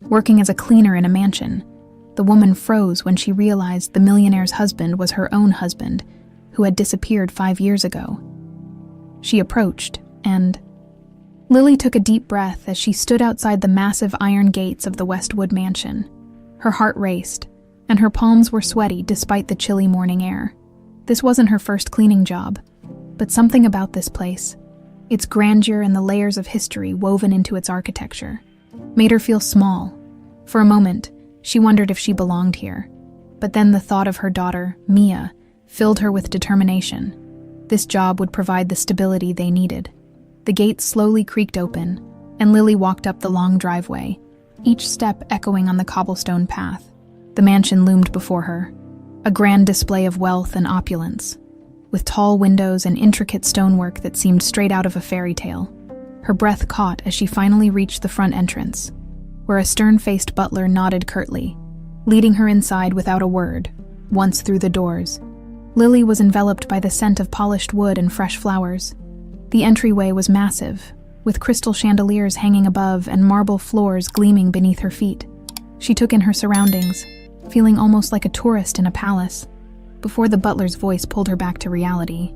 working as a cleaner in a mansion. The woman froze when she realized the millionaire's husband was her own husband, who had disappeared 5 years ago. She approached, and Lily took a deep breath as she stood outside the massive iron gates of the Westwood mansion. Her heart raced, and her palms were sweaty despite the chilly morning air. This wasn't her first cleaning job, but something about this place, its grandeur and the layers of history woven into its architecture, made her feel small. For a moment, she wondered if she belonged here. But then the thought of her daughter, Mia, filled her with determination. This job would provide the stability they needed. The gates slowly creaked open, and Lily walked up the long driveway, each step echoing on the cobblestone path. The mansion loomed before her, a grand display of wealth and opulence, with tall windows and intricate stonework that seemed straight out of a fairy tale. Her breath caught as she finally reached the front entrance, where a stern-faced butler nodded curtly, leading her inside without a word. Once through the doors, Lily was enveloped by the scent of polished wood and fresh flowers. The entryway was massive, with crystal chandeliers hanging above and marble floors gleaming beneath her feet. She took in her surroundings, feeling almost like a tourist in a palace, before the butler's voice pulled her back to reality.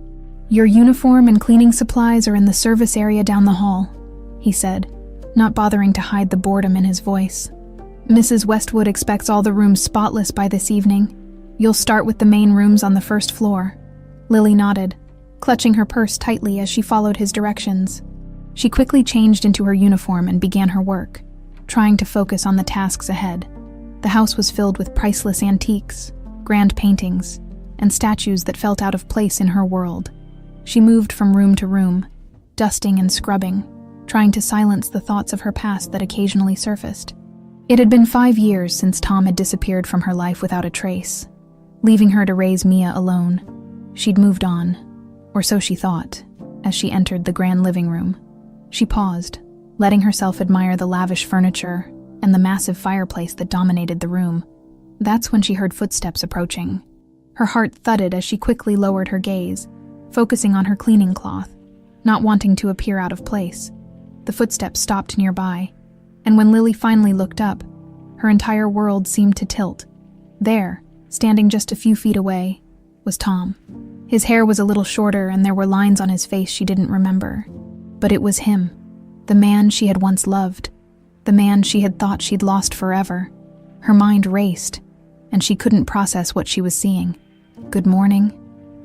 "Your uniform and cleaning supplies are in the service area down the hall," he said, not bothering to hide the boredom in his voice. "Mrs. Westwood expects all the rooms spotless by this evening. You'll start with the main rooms on the first floor." Lily nodded, clutching her purse tightly as she followed his directions. She quickly changed into her uniform and began her work, trying to focus on the tasks ahead. The house was filled with priceless antiques, grand paintings, and statues that felt out of place in her world. She moved from room to room, dusting and scrubbing, trying to silence the thoughts of her past that occasionally surfaced. It had been 5 years since Tom had disappeared from her life without a trace, leaving her to raise Mia alone. She'd moved on, or so she thought, as she entered the grand living room. She paused, letting herself admire the lavish furniture and the massive fireplace that dominated the room. That's when she heard footsteps approaching. Her heart thudded as she quickly lowered her gaze, focusing on her cleaning cloth, not wanting to appear out of place. The footsteps stopped nearby, and when Lily finally looked up, her entire world seemed to tilt. There, standing just a few feet away, was Tom. His hair was a little shorter and there were lines on his face she didn't remember. But it was him, the man she had once loved, the man she had thought she'd lost forever. Her mind raced, and she couldn't process what she was seeing. "Good morning,"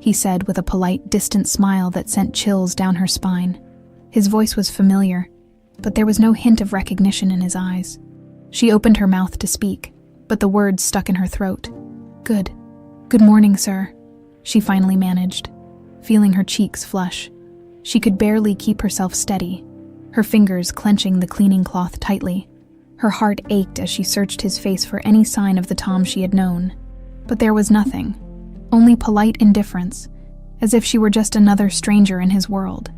he said with a polite, distant smile that sent chills down her spine. His voice was familiar, but there was no hint of recognition in his eyes. She opened her mouth to speak, but the words stuck in her throat. Good morning, sir," she finally managed, feeling her cheeks flush. She could barely keep herself steady, her fingers clenching the cleaning cloth tightly. Her heart ached as she searched his face for any sign of the Tom she had known. But there was nothing, only polite indifference, as if she were just another stranger in his world.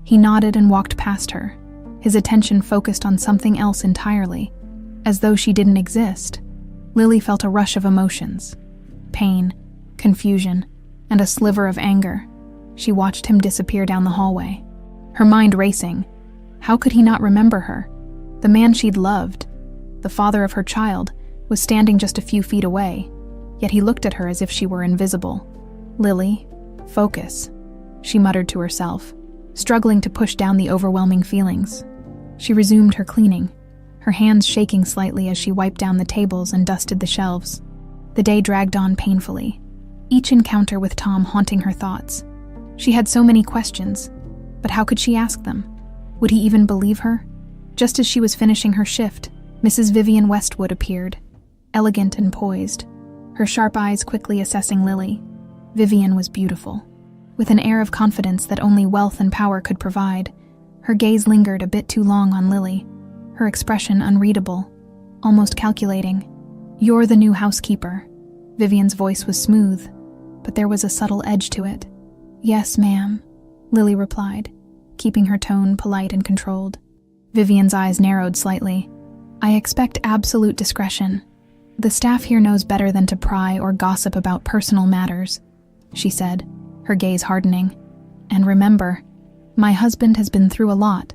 He nodded and walked past her, his attention focused on something else entirely, as though she didn't exist. Lily felt a rush of emotions, pain, confusion, and a sliver of anger. She watched him disappear down the hallway, her mind racing. How could he not remember her? The man she'd loved, the father of her child, was standing just a few feet away, yet he looked at her as if she were invisible. "Lily, focus," she muttered to herself, struggling to push down the overwhelming feelings. She resumed her cleaning, her hands shaking slightly as she wiped down the tables and dusted the shelves. The day dragged on painfully, each encounter with Tom haunting her thoughts. She had so many questions, but how could she ask them? Would he even believe her? Just as she was finishing her shift, Mrs. Vivian Westwood appeared, elegant and poised, her sharp eyes quickly assessing Lily. Vivian was beautiful, with an air of confidence that only wealth and power could provide. Her gaze lingered a bit too long on Lily, her expression unreadable, almost calculating. "You're the new housekeeper." Vivian's voice was smooth, but there was a subtle edge to it. "Yes, ma'am," Lily replied, keeping her tone polite and controlled. Vivian's eyes narrowed slightly. "I expect absolute discretion. The staff here knows better than to pry or gossip about personal matters," she said, her gaze hardening. "And remember, my husband has been through a lot.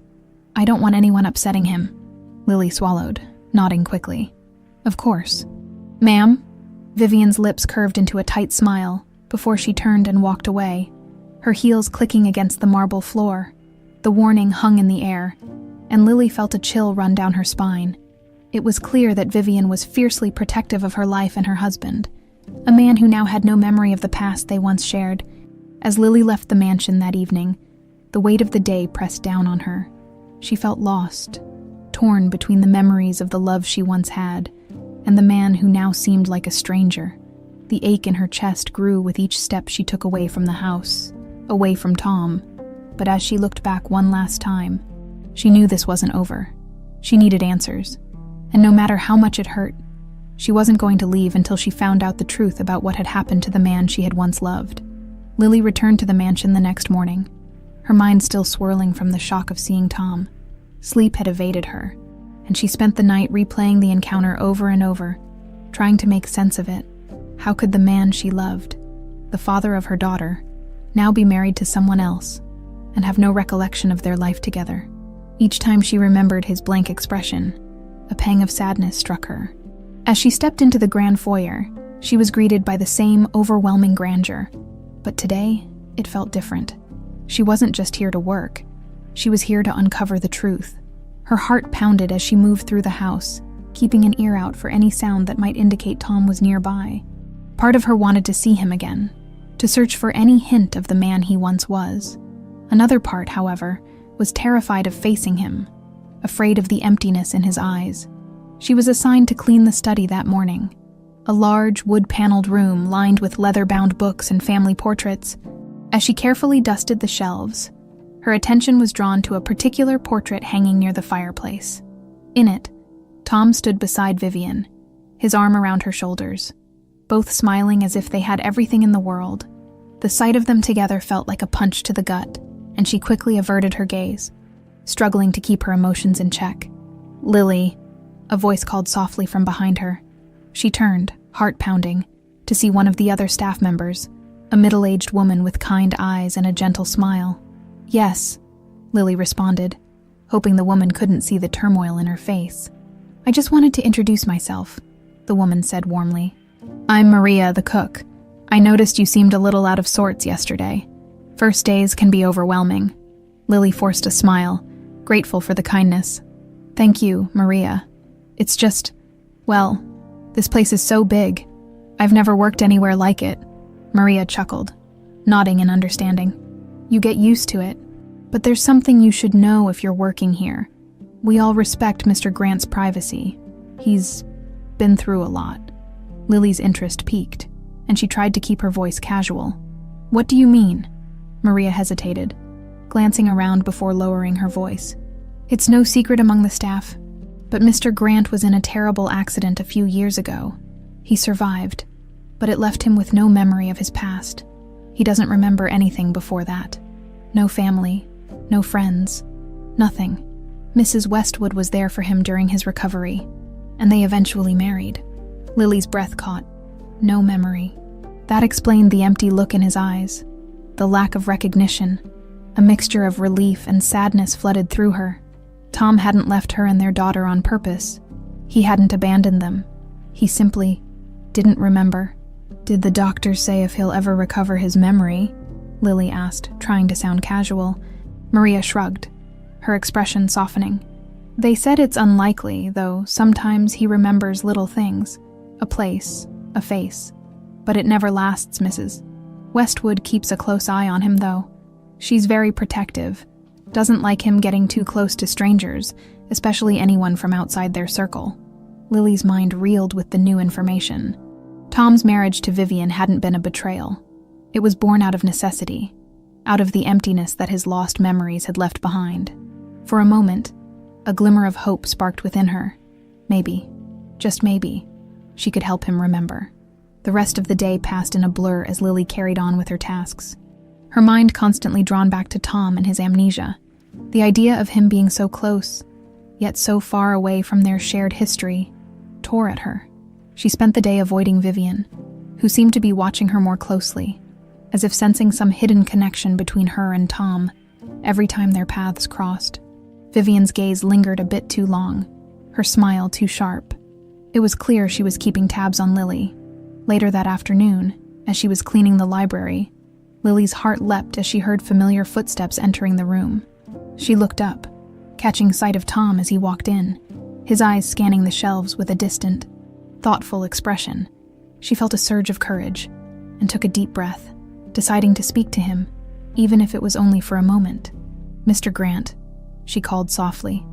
I don't want anyone upsetting him." Lily swallowed, nodding quickly. "Of course." "Ma'am?" Vivian's lips curved into a tight smile before she turned and walked away, her heels clicking against the marble floor. The warning hung in the air, and Lily felt a chill run down her spine. It was clear that Vivian was fiercely protective of her life and her husband, a man who now had no memory of the past they once shared. As Lily left the mansion that evening, the weight of the day pressed down on her. She felt lost, torn between the memories of the love she once had and the man who now seemed like a stranger. The ache in her chest grew with each step she took away from the house, away from Tom. But as she looked back one last time, she knew this wasn't over. She needed answers, and no matter how much it hurt, she wasn't going to leave until she found out the truth about what had happened to the man she had once loved. Lily returned to the mansion the next morning, her mind still swirling from the shock of seeing Tom. Sleep had evaded her, and she spent the night replaying the encounter over and over, trying to make sense of it. How could the man she loved, the father of her daughter, now be married to someone else and have no recollection of their life together? Each time she remembered his blank expression, a pang of sadness struck her. As she stepped into the grand foyer, she was greeted by the same overwhelming grandeur. But today, it felt different. She wasn't just here to work. She was here to uncover the truth. Her heart pounded as she moved through the house, keeping an ear out for any sound that might indicate Tom was nearby. Part of her wanted to see him again, to search for any hint of the man he once was. Another part, however, was terrified of facing him, afraid of the emptiness in his eyes. She was assigned to clean the study that morning, a large, wood-paneled room lined with leather-bound books and family portraits. As she carefully dusted the shelves, her attention was drawn to a particular portrait hanging near the fireplace. In it, Tom stood beside Vivian, his arm around her shoulders, both smiling as if they had everything in the world. The sight of them together felt like a punch to the gut, and she quickly averted her gaze, struggling to keep her emotions in check. "Lily," a voice called softly from behind her. She turned, heart pounding, to see one of the other staff members, a middle-aged woman with kind eyes and a gentle smile. "Yes," Lily responded, hoping the woman couldn't see the turmoil in her face. "I just wanted to introduce myself," the woman said warmly. "I'm Maria, the cook. I noticed you seemed a little out of sorts yesterday. First days can be overwhelming." Lily forced a smile, grateful for the kindness. "Thank you, Maria. It's just, well, this place is so big. I've never worked anywhere like it." Maria chuckled, nodding in understanding. "You get used to it, but there's something you should know if you're working here. We all respect Mr. Grant's privacy. He's been through a lot." Lily's interest piqued, and she tried to keep her voice casual. "What do you mean?" Maria hesitated, glancing around before lowering her voice. "It's no secret among the staff, but Mr. Grant was in a terrible accident a few years ago. He survived, but it left him with no memory of his past. He doesn't remember anything before that. No family, no friends, nothing. Mrs. Westwood was there for him during his recovery, and they eventually married." Lily's breath caught. No memory. That explained the empty look in his eyes, the lack of recognition. A mixture of relief and sadness flooded through her. Tom hadn't left her and their daughter on purpose. He hadn't abandoned them. He simply didn't remember. "Did the doctor say if he'll ever recover his memory?" Lily asked, trying to sound casual. Maria shrugged, her expression softening. "They said it's unlikely, though sometimes he remembers little things. A place, a face. But it never lasts, Mrs. Westwood keeps a close eye on him, though. She's very protective, doesn't like him getting too close to strangers, especially anyone from outside their circle." Lily's mind reeled with the new information. Tom's marriage to Vivian hadn't been a betrayal. It was born out of necessity, out of the emptiness that his lost memories had left behind. For a moment, a glimmer of hope sparked within her. Maybe, just maybe, she could help him remember. The rest of the day passed in a blur as Lily carried on with her tasks, her mind constantly drawn back to Tom and his amnesia. The idea of him being so close, yet so far away from their shared history, tore at her. She spent the day avoiding Vivian, who seemed to be watching her more closely, as if sensing some hidden connection between her and Tom every time their paths crossed. Vivian's gaze lingered a bit too long, her smile too sharp. It was clear she was keeping tabs on Lily. Later that afternoon, as she was cleaning the library, Lily's heart leapt as she heard familiar footsteps entering the room. She looked up, catching sight of Tom as he walked in, his eyes scanning the shelves with a distant, thoughtful expression. She felt a surge of courage and took a deep breath, deciding to speak to him, even if it was only for a moment. "Mr. Grant," she called softly,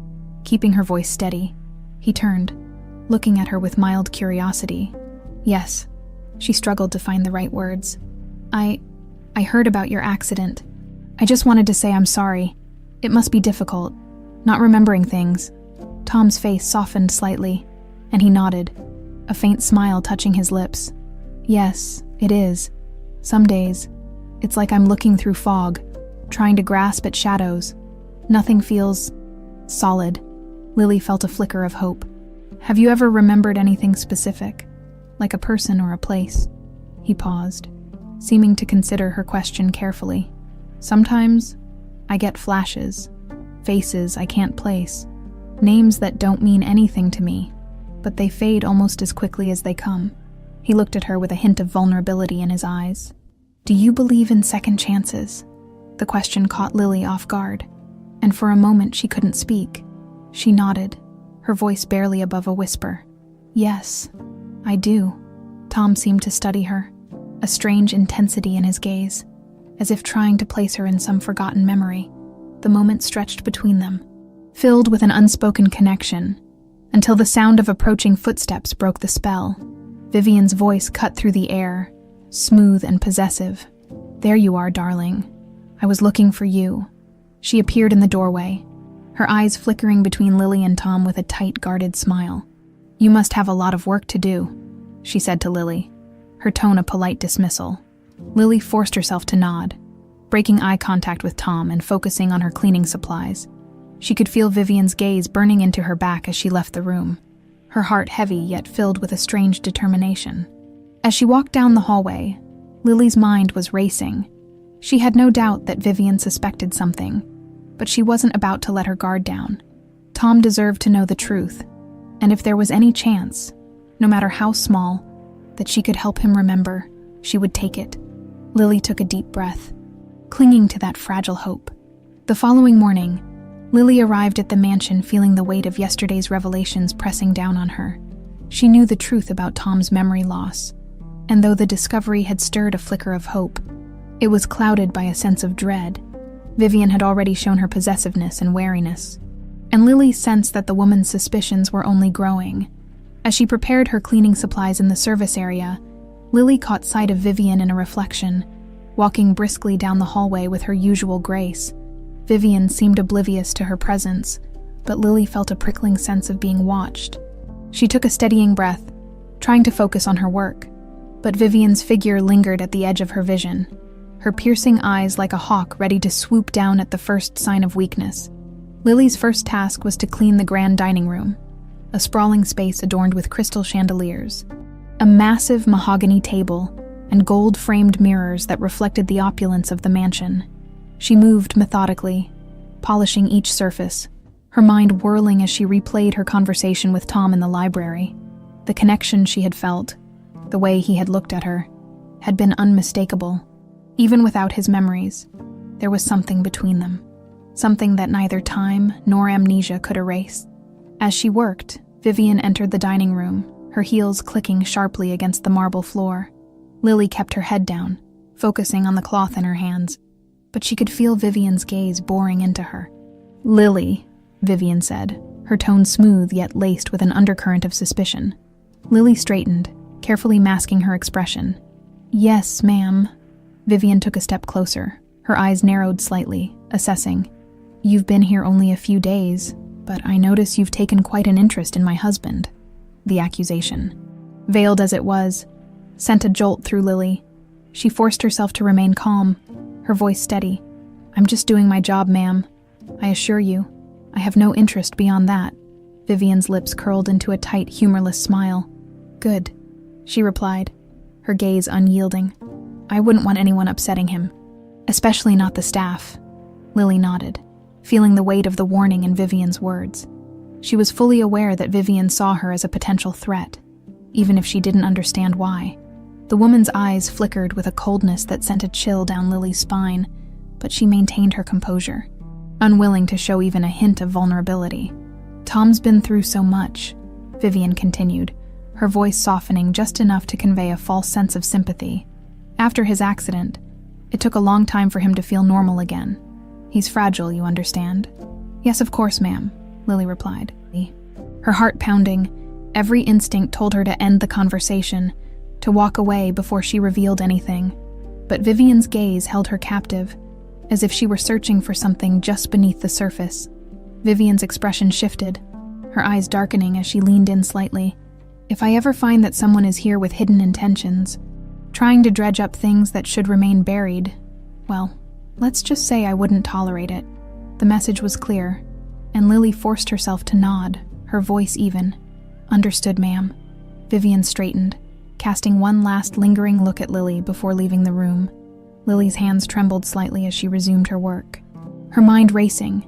keeping her voice steady. He turned, looking at her with mild curiosity. "Yes." She struggled to find the right words. I heard about your accident. I just wanted to say I'm sorry. It must be difficult, not remembering things." Tom's face softened slightly, and he nodded, a faint smile touching his lips. "Yes, it is. Some days, it's like I'm looking through fog, trying to grasp at shadows. Nothing feels solid." Lily felt a flicker of hope. "Have you ever remembered anything specific, like a person or a place?" He paused, seeming to consider her question carefully. "Sometimes, I get flashes, faces I can't place, names that don't mean anything to me, but they fade almost as quickly as they come." He looked at her with a hint of vulnerability in his eyes. "Do you believe in second chances?" The question caught Lily off guard, and for a moment she couldn't speak. She nodded, her voice barely above a whisper. "Yes, I do." Tom seemed to study her, a strange intensity in his gaze, as if trying to place her in some forgotten memory. The moment stretched between them, filled with an unspoken connection, until the sound of approaching footsteps broke the spell. Vivian's voice cut through the air, smooth and possessive. "There you are, darling. I was looking for you." She appeared in the doorway, her eyes flickering between Lily and Tom with a tight, guarded smile. "You must have a lot of work to do," she said to Lily, her tone a polite dismissal. Lily forced herself to nod, breaking eye contact with Tom and focusing on her cleaning supplies. She could feel Vivian's gaze burning into her back as she left the room, her heart heavy yet filled with a strange determination. As she walked down the hallway, Lily's mind was racing. She had no doubt that Vivian suspected something, but she wasn't about to let her guard down. Tom deserved to know the truth, and if there was any chance, no matter how small, that she could help him remember, she would take it. Lily took a deep breath, clinging to that fragile hope. The following morning, Lily arrived at the mansion feeling the weight of yesterday's revelations pressing down on her. She knew the truth about Tom's memory loss, and though the discovery had stirred a flicker of hope, it was clouded by a sense of dread. Vivian had already shown her possessiveness and wariness, and Lily sensed that the woman's suspicions were only growing. As she prepared her cleaning supplies in the service area, Lily caught sight of Vivian in a reflection, walking briskly down the hallway with her usual grace. Vivian seemed oblivious to her presence, but Lily felt a prickling sense of being watched. She took a steadying breath, trying to focus on her work, but Vivian's figure lingered at the edge of her vision, her piercing eyes like a hawk ready to swoop down at the first sign of weakness. Lily's first task was to clean the grand dining room, a sprawling space adorned with crystal chandeliers, a massive mahogany table, and gold-framed mirrors that reflected the opulence of the mansion. She moved methodically, polishing each surface, her mind whirling as she replayed her conversation with Tom in the library. The connection she had felt, the way he had looked at her, had been unmistakable. Even without his memories, there was something between them, something that neither time nor amnesia could erase. As she worked, Vivian entered the dining room, her heels clicking sharply against the marble floor. Lily kept her head down, focusing on the cloth in her hands, but she could feel Vivian's gaze boring into her. "Lily," Vivian said, her tone smooth yet laced with an undercurrent of suspicion. Lily straightened, carefully masking her expression. "Yes, ma'am." Vivian took a step closer, her eyes narrowed slightly, assessing. "You've been here only a few days, but I notice you've taken quite an interest in my husband." The accusation, veiled as it was, sent a jolt through Lily. She forced herself to remain calm, her voice steady. "I'm just doing my job, ma'am. I assure you, I have no interest beyond that." Vivian's lips curled into a tight, humorless smile. "Good," she replied, her gaze unyielding. "I wouldn't want anyone upsetting him, especially not the staff." Lily nodded, feeling the weight of the warning in Vivian's words. She was fully aware that Vivian saw her as a potential threat, even if she didn't understand why. The woman's eyes flickered with a coldness that sent a chill down Lily's spine, but she maintained her composure, unwilling to show even a hint of vulnerability. "Tom's been through so much," Vivian continued, her voice softening just enough to convey a false sense of sympathy. "After his accident, it took a long time for him to feel normal again. He's fragile, you understand?" "Yes, of course, ma'am," Lily replied. Her heart pounding, every instinct told her to end the conversation, to walk away before she revealed anything. But Vivian's gaze held her captive, as if she were searching for something just beneath the surface. Vivian's expression shifted, her eyes darkening as she leaned in slightly. "If I ever find that someone is here with hidden intentions, trying to dredge up things that should remain buried, well, let's just say I wouldn't tolerate it." The message was clear, and Lily forced herself to nod, her voice even. "Understood, ma'am." Vivian straightened, casting one last lingering look at Lily before leaving the room. Lily's hands trembled slightly as she resumed her work, her mind racing.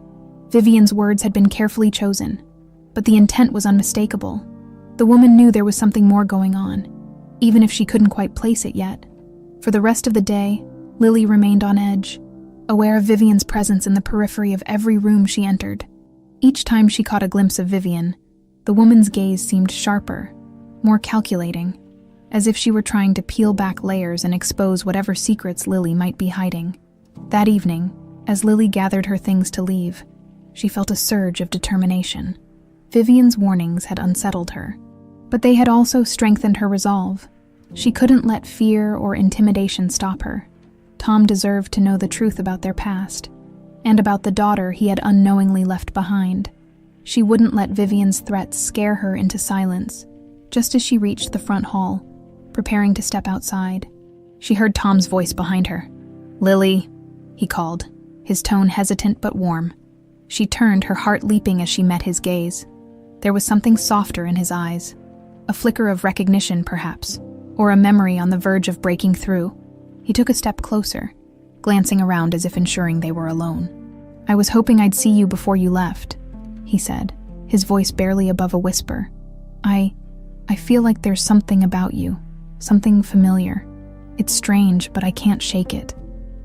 Vivian's words had been carefully chosen, but the intent was unmistakable. The woman knew there was something more going on, even if she couldn't quite place it yet. For the rest of the day, Lily remained on edge, aware of Vivian's presence in the periphery of every room she entered. Each time she caught a glimpse of Vivian, the woman's gaze seemed sharper, more calculating, as if she were trying to peel back layers and expose whatever secrets Lily might be hiding. That evening, as Lily gathered her things to leave, she felt a surge of determination. Vivian's warnings had unsettled her, but they had also strengthened her resolve. She couldn't let fear or intimidation stop her. Tom deserved to know the truth about their past, and about the daughter he had unknowingly left behind. She wouldn't let Vivian's threats scare her into silence. Just as she reached the front hall, preparing to step outside, she heard Tom's voice behind her. "Lily," he called, his tone hesitant but warm. She turned, her heart leaping as she met his gaze. There was something softer in his eyes, a flicker of recognition perhaps, or a memory on the verge of breaking through. He took a step closer, glancing around as if ensuring they were alone. "I was hoping I'd see you before you left," he said, his voice barely above a whisper. I feel like there's something about you, something familiar. It's strange, but I can't shake it."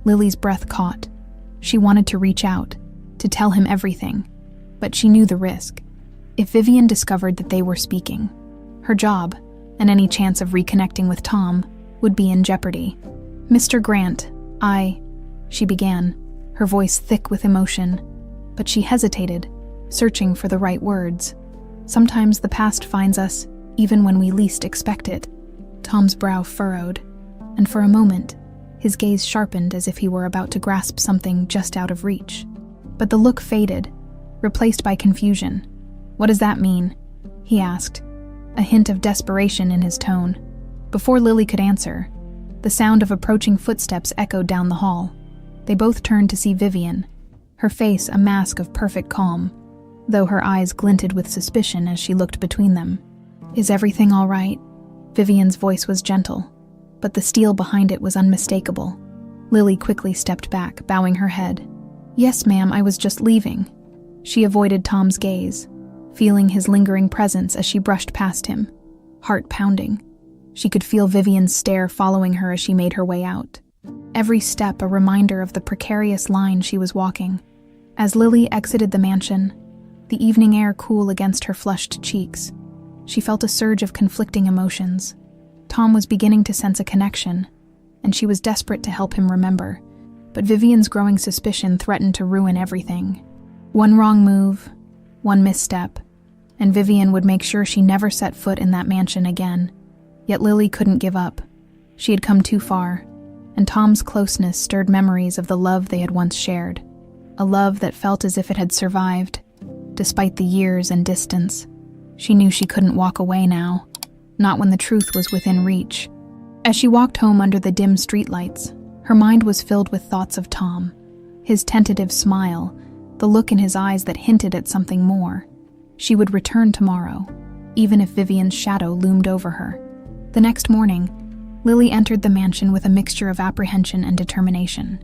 Lily's breath caught. She wanted to reach out, to tell him everything, but she knew the risk. If Vivian discovered that they were speaking, her job, and any chance of reconnecting with Tom, would be in jeopardy. "Mr. Grant, she began, her voice thick with emotion, but she hesitated, searching for the right words. Sometimes the past finds us, even when we least expect it. Tom's brow furrowed, and for a moment, his gaze sharpened as if he were about to grasp something just out of reach. But the look faded, replaced by confusion. "What does that mean?" he asked, a hint of desperation in his tone. Before Lily could answer, the sound of approaching footsteps echoed down the hall. They both turned to see Vivian, her face a mask of perfect calm, though her eyes glinted with suspicion as she looked between them. "Is everything all right?" Vivian's voice was gentle, but the steel behind it was unmistakable. Lily quickly stepped back, bowing her head. "Yes, ma'am, I was just leaving." She avoided Tom's gaze, feeling his lingering presence as she brushed past him, heart pounding. She could feel Vivian's stare following her as she made her way out, every step a reminder of the precarious line she was walking. As Lily exited the mansion, the evening air cool against her flushed cheeks, she felt a surge of conflicting emotions. Tom was beginning to sense a connection, and she was desperate to help him remember, but Vivian's growing suspicion threatened to ruin everything. One wrong move, one misstep, and Vivian would make sure she never set foot in that mansion again. Yet Lily couldn't give up. She had come too far, and Tom's closeness stirred memories of the love they had once shared, a love that felt as if it had survived, despite the years and distance. She knew she couldn't walk away now, not when the truth was within reach. As she walked home under the dim streetlights, her mind was filled with thoughts of Tom, his tentative smile, the look in his eyes that hinted at something more. She would return tomorrow, even if Vivian's shadow loomed over her. The next morning, Lily entered the mansion with a mixture of apprehension and determination.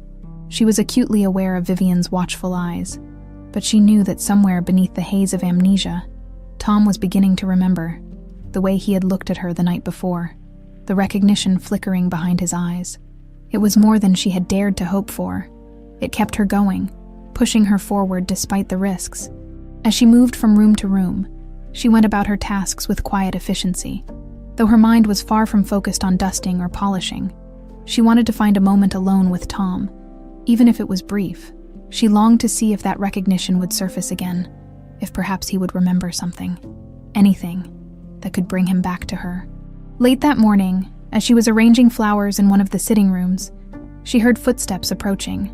She was acutely aware of Vivian's watchful eyes, but she knew that somewhere beneath the haze of amnesia, Tom was beginning to remember the way he had looked at her the night before, the recognition flickering behind his eyes. It was more than she had dared to hope for. It kept her going, pushing her forward despite the risks. As she moved from room to room, she went about her tasks with quiet efficiency. Though her mind was far from focused on dusting or polishing, she wanted to find a moment alone with Tom, even if it was brief. She longed to see if that recognition would surface again, if perhaps he would remember something, anything that could bring him back to her. Late that morning, as she was arranging flowers in one of the sitting rooms, she heard footsteps approaching.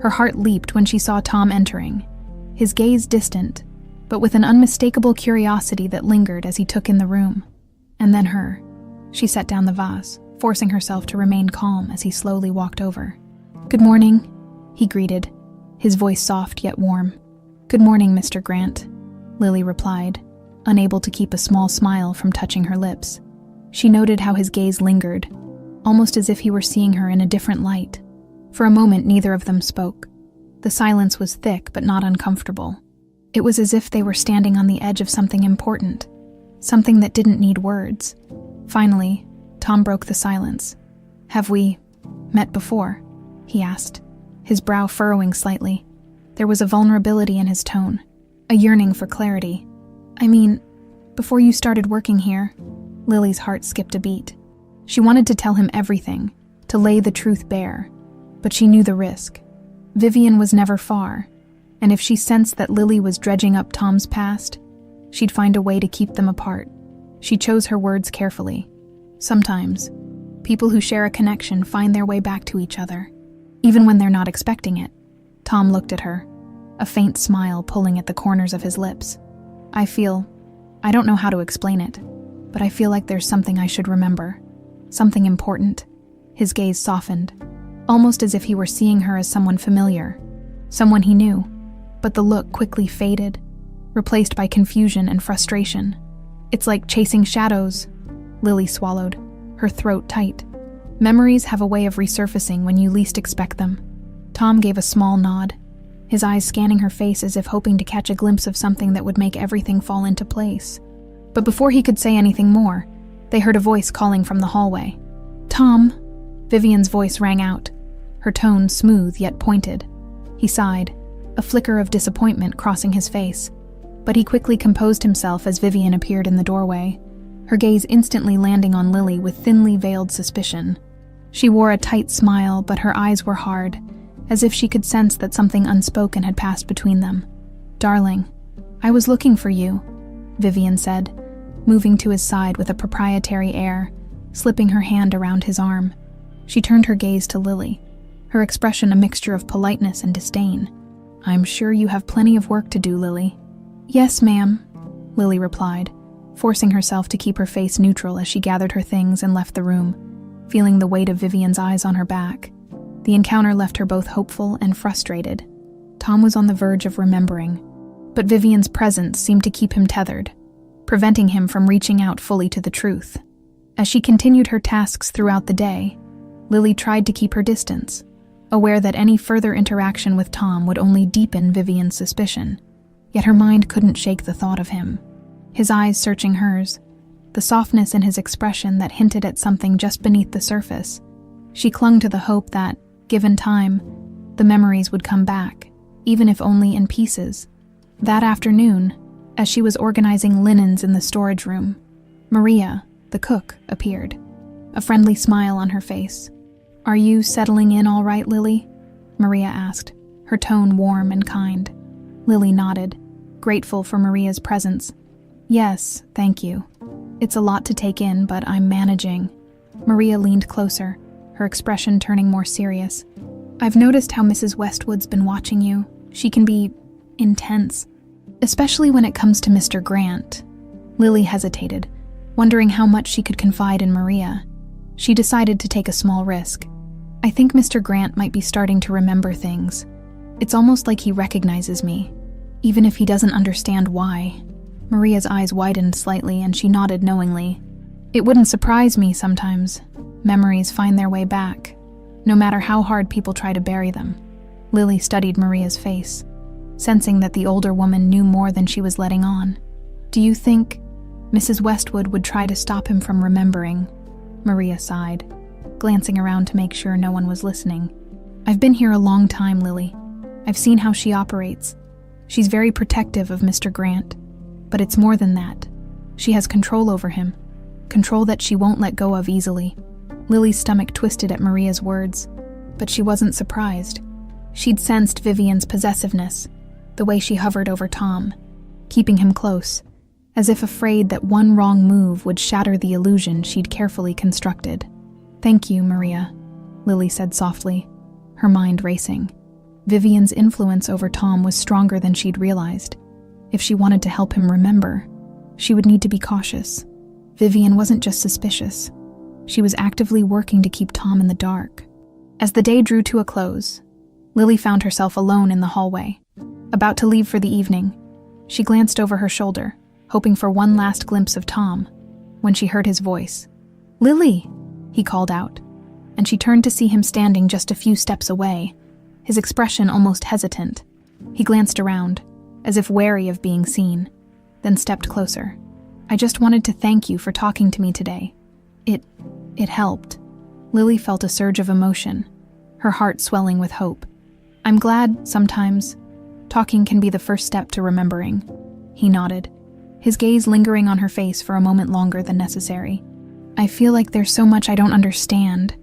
Her heart leaped when she saw Tom entering, his gaze distant, but with an unmistakable curiosity that lingered as he took in the room. And then her. She set down the vase, forcing herself to remain calm as he slowly walked over. "Good morning," he greeted, his voice soft yet warm. "Good morning, Mr. Grant," Lily replied, unable to keep a small smile from touching her lips. She noted how his gaze lingered, almost as if he were seeing her in a different light. For a moment, neither of them spoke. The silence was thick but not uncomfortable. It was as if they were standing on the edge of something important, something that didn't need words. Finally, Tom broke the silence. "Have we met before?" he asked, his brow furrowing slightly. There was a vulnerability in his tone, a yearning for clarity. "I mean, before you started working here," Lily's heart skipped a beat. She wanted to tell him everything, to lay the truth bare, but she knew the risk. Vivian was never far, and if she sensed that Lily was dredging up Tom's past, she'd find a way to keep them apart. She chose her words carefully. Sometimes, people who share a connection find their way back to each other, even when they're not expecting it. Tom looked at her, a faint smile pulling at the corners of his lips. I don't know how to explain it, but I feel like there's something I should remember. Something important." His gaze softened, almost as if he were seeing her as someone familiar, someone he knew, but the look quickly faded, replaced by confusion and frustration. "It's like chasing shadows," Lily swallowed, her throat tight. "Memories have a way of resurfacing when you least expect them." Tom gave a small nod, his eyes scanning her face as if hoping to catch a glimpse of something that would make everything fall into place. But before he could say anything more, they heard a voice calling from the hallway. "Tom!" Vivian's voice rang out, her tone smooth yet pointed. He sighed, a flicker of disappointment crossing his face, but he quickly composed himself as Vivian appeared in the doorway, her gaze instantly landing on Lily with thinly veiled suspicion. She wore a tight smile, but her eyes were hard, as if she could sense that something unspoken had passed between them. "Darling, I was looking for you," Vivian said, moving to his side with a proprietary air, slipping her hand around his arm. She turned her gaze to Lily, her expression a mixture of politeness and disdain. "I'm sure you have plenty of work to do, Lily." "Yes, ma'am," Lily replied, forcing herself to keep her face neutral as she gathered her things and left the room, feeling the weight of Vivian's eyes on her back. The encounter left her both hopeful and frustrated. Tom was on the verge of remembering, but Vivian's presence seemed to keep him tethered, preventing him from reaching out fully to the truth. As she continued her tasks throughout the day, Lily tried to keep her distance, aware that any further interaction with Tom would only deepen Vivian's suspicion. Yet her mind couldn't shake the thought of him, his eyes searching hers, the softness in his expression that hinted at something just beneath the surface. She clung to the hope that, given time, the memories would come back, even if only in pieces. That afternoon, as she was organizing linens in the storage room, Maria, the cook, appeared, a friendly smile on her face. "Are you settling in all right, Lily?" Maria asked, her tone warm and kind. Lily nodded, grateful for Maria's presence. "Yes, thank you. It's a lot to take in, but I'm managing." Maria leaned closer, her expression turning more serious. "I've noticed how Mrs. Westwood's been watching you. She can be intense, especially when it comes to Mr. Grant." Lily hesitated, wondering how much she could confide in Maria. She decided to take a small risk. "I think Mr. Grant might be starting to remember things. It's almost like he recognizes me, even if he doesn't understand why." Maria's eyes widened slightly and she nodded knowingly. "It wouldn't surprise me sometimes. Memories find their way back, no matter how hard people try to bury them." Lily studied Maria's face, sensing that the older woman knew more than she was letting on. Do you think Mrs. Westwood would try to stop him from remembering? Maria sighed, glancing around to make sure no one was listening. I've been here a long time, Lily. I've seen how she operates. She's very protective of Mr. Grant. But it's more than that. She has control over him. Control that she won't let go of easily. Lily's stomach twisted at Maria's words, but she wasn't surprised. She'd sensed Vivian's possessiveness, the way she hovered over Tom, keeping him close, as if afraid that one wrong move would shatter the illusion she'd carefully constructed. Thank you, Maria, Lily said softly, her mind racing. Vivian's influence over Tom was stronger than she'd realized. If she wanted to help him remember, she would need to be cautious. Vivian wasn't just suspicious. She was actively working to keep Tom in the dark. As the day drew to a close, Lily found herself alone in the hallway. About to leave for the evening, she glanced over her shoulder, hoping for one last glimpse of Tom, when she heard his voice. "Lily!" he called out, and she turned to see him standing just a few steps away, his expression almost hesitant. He glanced around, as if wary of being seen, then stepped closer. "I just wanted to thank you for talking to me today. It helped." Lily felt a surge of emotion, her heart swelling with hope. "I'm glad, sometimes, talking can be the first step to remembering." He nodded, his gaze lingering on her face for a moment longer than necessary. "I feel like there's so much I don't understand,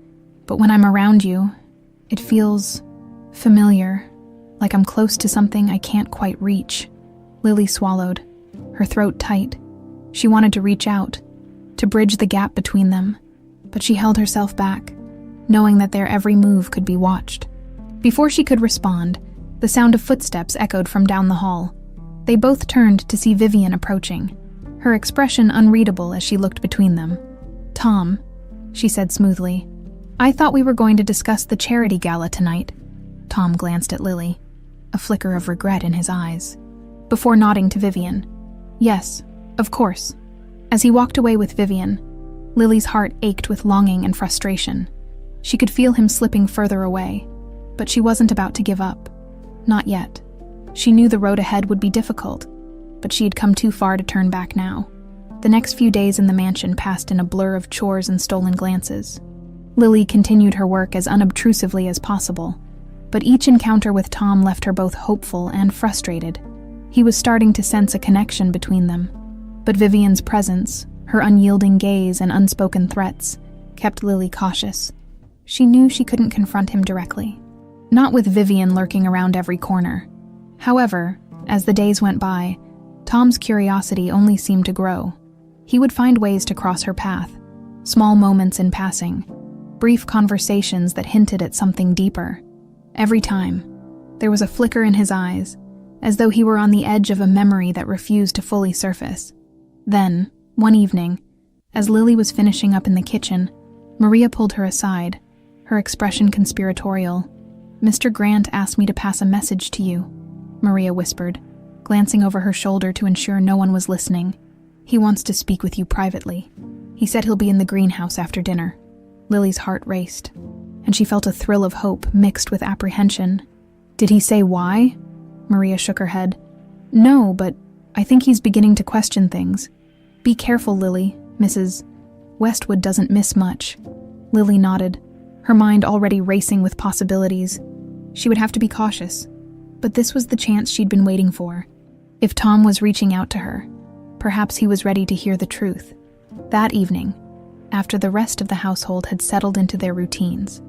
but when I'm around you, it feels familiar, like I'm close to something I can't quite reach." Lily swallowed, her throat tight. She wanted to reach out, to bridge the gap between them, but she held herself back, knowing that their every move could be watched. Before she could respond, the sound of footsteps echoed from down the hall. They both turned to see Vivian approaching, her expression unreadable as she looked between them. "Tom," she said smoothly, "I thought we were going to discuss the charity gala tonight." Tom glanced at Lily, a flicker of regret in his eyes, before nodding to Vivian. "Yes, of course." As he walked away with Vivian, Lily's heart ached with longing and frustration. She could feel him slipping further away, but she wasn't about to give up. Not yet. She knew the road ahead would be difficult, but she had come too far to turn back now. The next few days in the mansion passed in a blur of chores and stolen glances. Lily continued her work as unobtrusively as possible, but each encounter with Tom left her both hopeful and frustrated. He was starting to sense a connection between them, but Vivian's presence, her unyielding gaze and unspoken threats, kept Lily cautious. She knew she couldn't confront him directly, not with Vivian lurking around every corner. However, as the days went by, Tom's curiosity only seemed to grow. He would find ways to cross her path, small moments in passing, brief conversations that hinted at something deeper. Every time, there was a flicker in his eyes, as though he were on the edge of a memory that refused to fully surface. Then, one evening, as Lily was finishing up in the kitchen, Maria pulled her aside, her expression conspiratorial. "Mr. Grant asked me to pass a message to you," Maria whispered, glancing over her shoulder to ensure no one was listening. "He wants to speak with you privately. He said he'll be in the greenhouse after dinner." Lily's heart raced, and she felt a thrill of hope mixed with apprehension. "Did he say why?" Maria shook her head. "No, but I think he's beginning to question things. Be careful, Lily. Mrs. Westwood doesn't miss much." Lily nodded, her mind already racing with possibilities. She would have to be cautious, but this was the chance she'd been waiting for. If Tom was reaching out to her, perhaps he was ready to hear the truth. That evening, after the rest of the household had settled into their routines,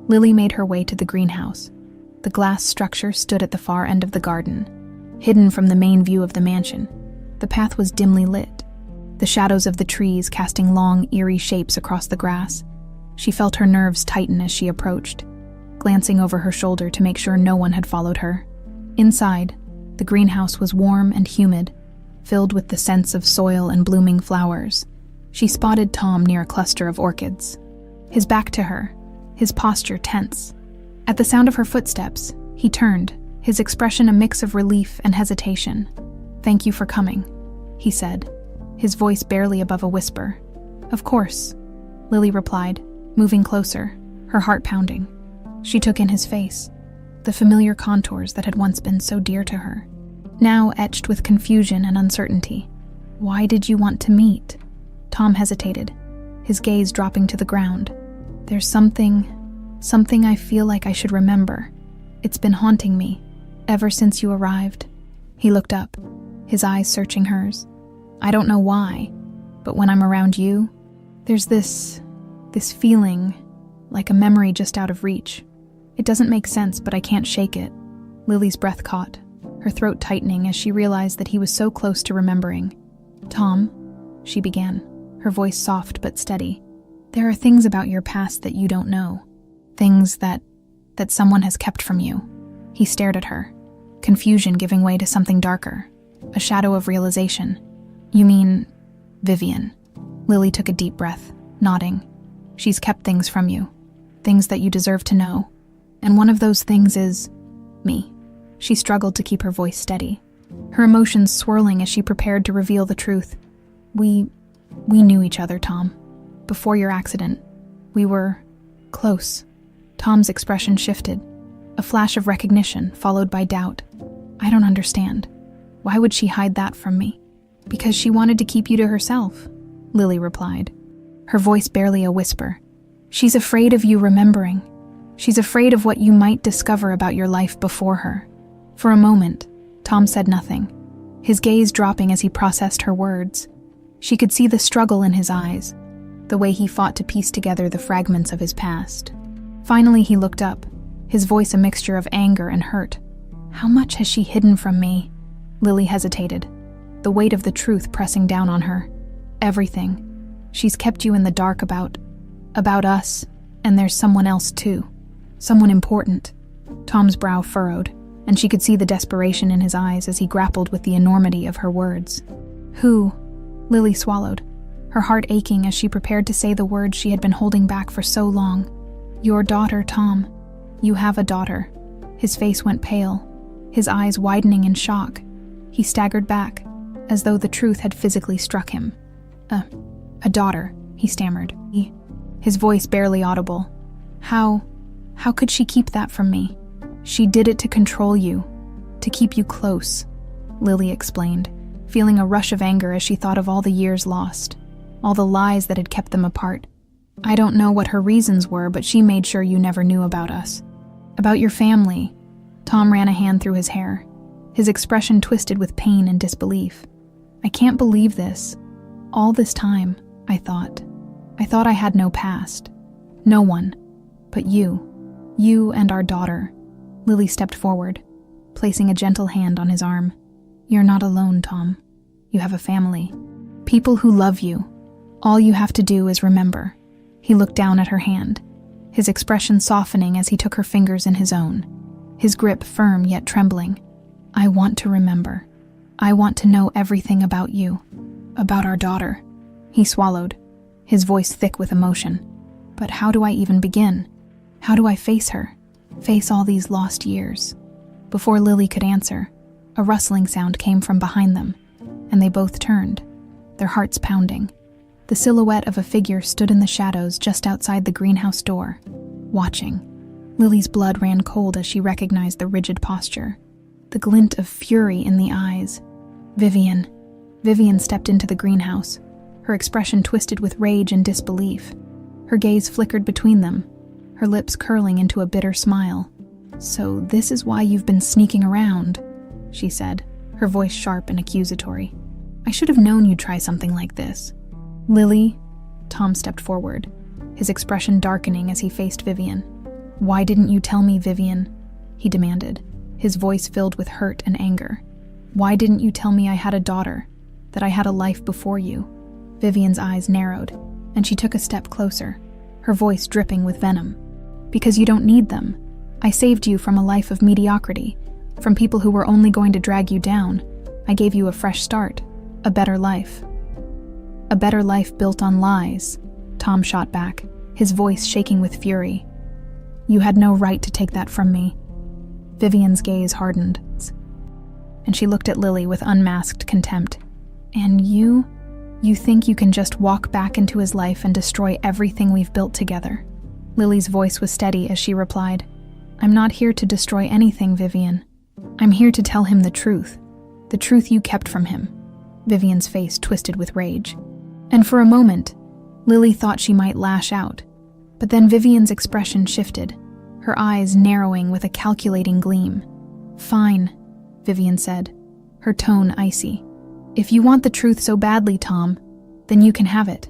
Lily made her way to the greenhouse. The glass structure stood at the far end of the garden, hidden from the main view of the mansion. The path was dimly lit, the shadows of the trees casting long, eerie shapes across the grass. She felt her nerves tighten as she approached, glancing over her shoulder to make sure no one had followed her. Inside, the greenhouse was warm and humid, filled with the scents of soil and blooming flowers. She spotted Tom near a cluster of orchids, his back to her, his posture tense. At the sound of her footsteps, he turned, his expression a mix of relief and hesitation. "Thank you for coming," he said, his voice barely above a whisper. "Of course," Lily replied, moving closer, her heart pounding. She took in his face, the familiar contours that had once been so dear to her, now etched with confusion and uncertainty. Why did you want to meet? Tom hesitated, his gaze dropping to the ground. There's something I feel like I should remember. It's been haunting me, ever since you arrived. He looked up, his eyes searching hers. I don't know why, but when I'm around you, there's this feeling, like a memory just out of reach. It doesn't make sense, but I can't shake it. Lily's breath caught, her throat tightening as she realized that he was so close to remembering. Tom, she began, her voice soft but steady. There are things about your past that you don't know. Things that someone has kept from you. He stared at her, confusion giving way to something darker, a shadow of realization. You mean Vivian? Lily took a deep breath, nodding. She's kept things from you, things that you deserve to know. And one of those things is me. She struggled to keep her voice steady, her emotions swirling as she prepared to reveal the truth. We knew each other, Tom. Before your accident, we were close. Tom's expression shifted, a flash of recognition followed by doubt. I don't understand. Why would she hide that from me? Because she wanted to keep you to herself, Lily replied, her voice barely a whisper. She's afraid of you remembering. She's afraid of what you might discover about your life before her. For a moment, Tom said nothing, his gaze dropping as he processed her words. She could see the struggle in his eyes, the way he fought to piece together the fragments of his past. Finally, he looked up, his voice a mixture of anger and hurt. How much has she hidden from me? Lily hesitated, the weight of the truth pressing down on her. Everything. She's kept you in the dark about us, and there's someone else too. Someone important. Tom's brow furrowed, and she could see the desperation in his eyes as he grappled with the enormity of her words. Who? Lily swallowed, her heart aching as she prepared to say the words she had been holding back for so long. Your daughter, Tom. You have a daughter. His face went pale, his eyes widening in shock. He staggered back, as though the truth had physically struck him. A daughter, he stammered, his voice barely audible. How could she keep that from me? She did it to control you, to keep you close, Lily explained, feeling a rush of anger as she thought of all the years lost, all the lies that had kept them apart. I don't know what her reasons were, but she made sure you never knew about us. About your family. Tom ran a hand through his hair, his expression twisted with pain and disbelief. I can't believe this. All this time, I thought I had no past. No one. But you. You and our daughter. Lily stepped forward, placing a gentle hand on his arm. You're not alone, Tom. You have a family. People who love you. All you have to do is remember. He looked down at her hand, his expression softening as he took her fingers in his own, his grip firm yet trembling. I want to remember. I want to know everything about you. About our daughter. He swallowed, his voice thick with emotion. But how do I even begin? How do I face her? Face all these lost years? Before Lily could answer, a rustling sound came from behind them, and they both turned, their hearts pounding. The silhouette of a figure stood in the shadows just outside the greenhouse door, watching. Lily's blood ran cold as she recognized the rigid posture, the glint of fury in the eyes. Vivian. Vivian stepped into the greenhouse, her expression twisted with rage and disbelief. Her gaze flickered between them, her lips curling into a bitter smile. So this is why you've been sneaking around, she said, her voice sharp and accusatory. I should have known you'd try something like this. Lily? Tom stepped forward, his expression darkening as he faced Vivian. Why didn't you tell me, Vivian? He demanded, his voice filled with hurt and anger. Why didn't you tell me I had a daughter, that I had a life before you? Vivian's eyes narrowed, and she took a step closer, her voice dripping with venom. Because you don't need them. I saved you from a life of mediocrity, from people who were only going to drag you down. I gave you a fresh start, a better life. A better life built on lies, Tom shot back, his voice shaking with fury. You had no right to take that from me. Vivian's gaze hardened, and she looked at Lily with unmasked contempt. And you think you can just walk back into his life and destroy everything we've built together? Lily's voice was steady as she replied, I'm not here to destroy anything, Vivian. I'm here to tell him the truth you kept from him. Vivian's face twisted with rage. And for a moment, Lily thought she might lash out. But then Vivian's expression shifted, her eyes narrowing with a calculating gleam. "Fine," Vivian said, her tone icy. "If you want the truth so badly, Tom, then you can have it.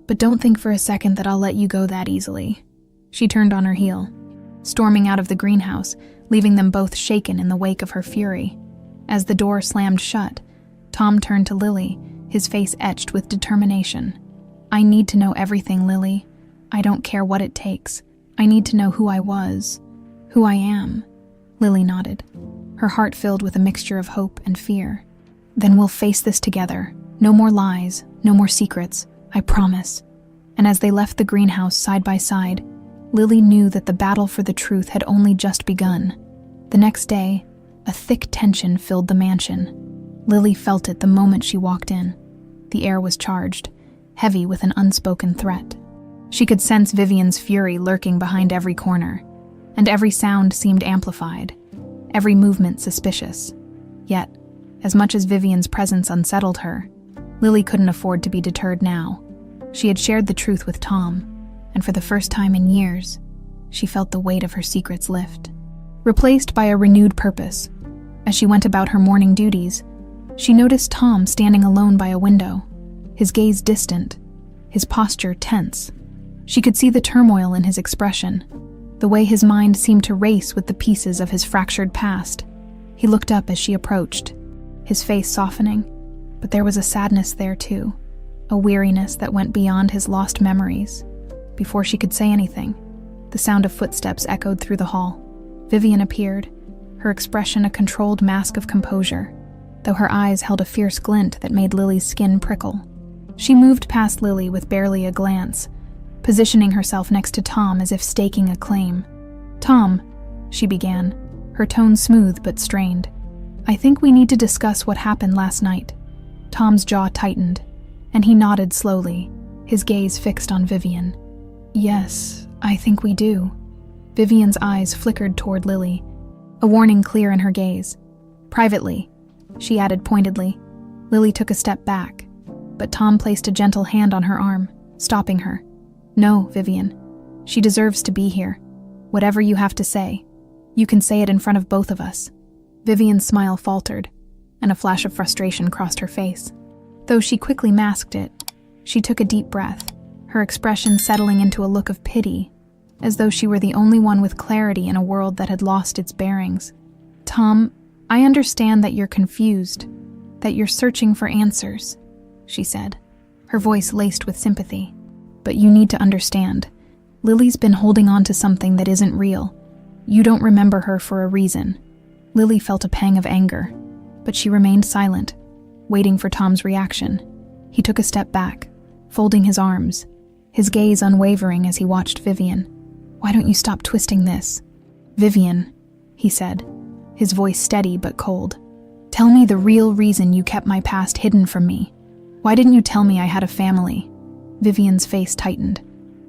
But don't think for a second that I'll let you go that easily." She turned on her heel, storming out of the greenhouse, leaving them both shaken in the wake of her fury. As the door slammed shut, Tom turned to Lily, his face etched with determination. "I need to know everything, Lily. I don't care what it takes. I need to know who I was, who I am." Lily nodded, her heart filled with a mixture of hope and fear. "Then we'll face this together. No more lies, no more secrets, I promise." And as they left the greenhouse side by side, Lily knew that the battle for the truth had only just begun. The next day, a thick tension filled the mansion. Lily felt it the moment she walked in. The air was charged, heavy with an unspoken threat. She could sense Vivian's fury lurking behind every corner, and every sound seemed amplified, every movement suspicious. Yet, as much as Vivian's presence unsettled her, Lily couldn't afford to be deterred now. She had shared the truth with Tom, and for the first time in years, she felt the weight of her secrets lift. Replaced by a renewed purpose, as she went about her morning duties, she noticed Tom standing alone by a window, his gaze distant, his posture tense. She could see the turmoil in his expression, the way his mind seemed to race with the pieces of his fractured past. He looked up as she approached, his face softening, but there was a sadness there too, a weariness that went beyond his lost memories. Before she could say anything, the sound of footsteps echoed through the hall. Vivian appeared, her expression a controlled mask of composure, though her eyes held a fierce glint that made Lily's skin prickle. She moved past Lily with barely a glance, positioning herself next to Tom as if staking a claim. "Tom," she began, her tone smooth but strained, "I think we need to discuss what happened last night." Tom's jaw tightened, and he nodded slowly, his gaze fixed on Vivian. "Yes, I think we do." Vivian's eyes flickered toward Lily, a warning clear in her gaze. "Privately," she added pointedly. Lily took a step back, but Tom placed a gentle hand on her arm, stopping her. "No, Vivian. She deserves to be here. Whatever you have to say, you can say it in front of both of us." Vivian's smile faltered, and a flash of frustration crossed her face. Though she quickly masked it, she took a deep breath, her expression settling into a look of pity, as though she were the only one with clarity in a world that had lost its bearings. "Tom, I understand that you're confused, that you're searching for answers," she said, her voice laced with sympathy. "But you need to understand, Lily's been holding on to something that isn't real. You don't remember her for a reason." Lily felt a pang of anger, but she remained silent, waiting for Tom's reaction. He took a step back, folding his arms, his gaze unwavering as he watched Vivian. "Why don't you stop twisting this?" "Vivian," he said, his voice steady but cold. "Tell me the real reason you kept my past hidden from me. Why didn't you tell me I had a family?" Vivian's face tightened,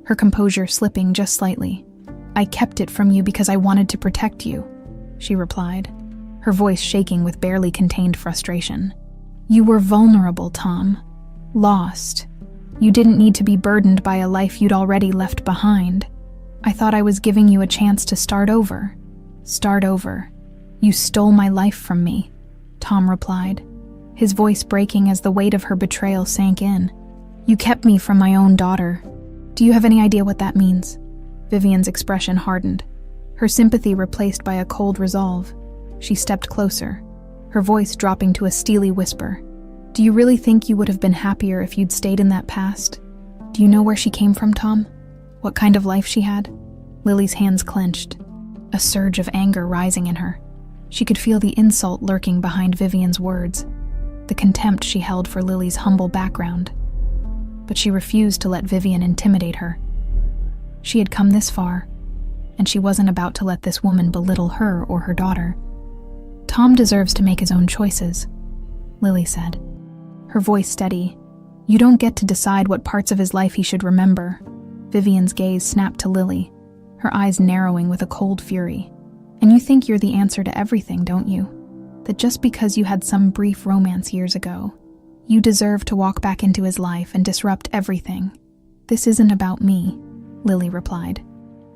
her composure slipping just slightly. "I kept it from you because I wanted to protect you," she replied, her voice shaking with barely contained frustration. "You were vulnerable, Tom. Lost. You didn't need to be burdened by a life you'd already left behind. I thought I was giving you a chance to start over. Start over. You stole my life from me," Tom replied, his voice breaking as the weight of her betrayal sank in. "You kept me from my own daughter. Do you have any idea what that means?" Vivian's expression hardened, her sympathy replaced by a cold resolve. She stepped closer, her voice dropping to a steely whisper. "Do you really think you would have been happier if you'd stayed in that past? Do you know where she came from, Tom? What kind of life she had?" Lily's hands clenched, a surge of anger rising in her. She could feel the insult lurking behind Vivian's words, the contempt she held for Lily's humble background. But she refused to let Vivian intimidate her. She had come this far, and she wasn't about to let this woman belittle her or her daughter. "Tom deserves to make his own choices," Lily said, her voice steady. "You don't get to decide what parts of his life he should remember." Vivian's gaze snapped to Lily, her eyes narrowing with a cold fury. "And you think you're the answer to everything, don't you? That just because you had some brief romance years ago, You deserve to walk back into his life and disrupt everything. This isn't about me, Lily replied,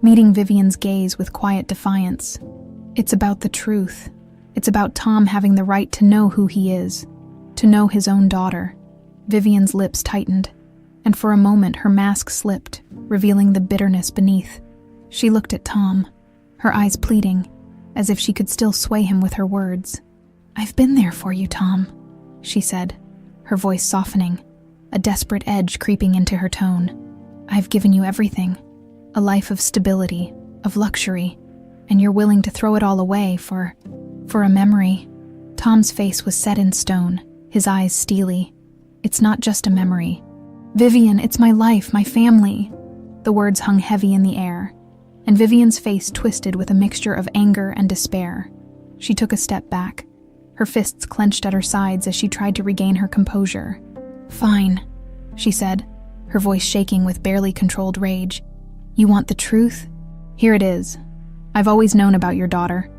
meeting Vivian's gaze with quiet defiance. It's about the truth. It's about Tom having the right to know who he is, to know his own daughter. Vivian's lips tightened, and for a moment her mask slipped, revealing the bitterness beneath. She looked at Tom, her eyes pleading, as if she could still sway him with her words. "I've been there for you, Tom," she said, her voice softening, a desperate edge creeping into her tone. "I've given you everything, a life of stability, of luxury, and you're willing to throw it all away for a memory." Tom's face was set in stone, his eyes steely. "It's not just a memory. Vivian, it's my life, my family." The words hung heavy in the air, and Vivian's face twisted with a mixture of anger and despair. She took a step back, her fists clenched at her sides as she tried to regain her composure. "Fine," she said, her voice shaking with barely controlled rage. "You want the truth? Here it is. I've always known about your daughter,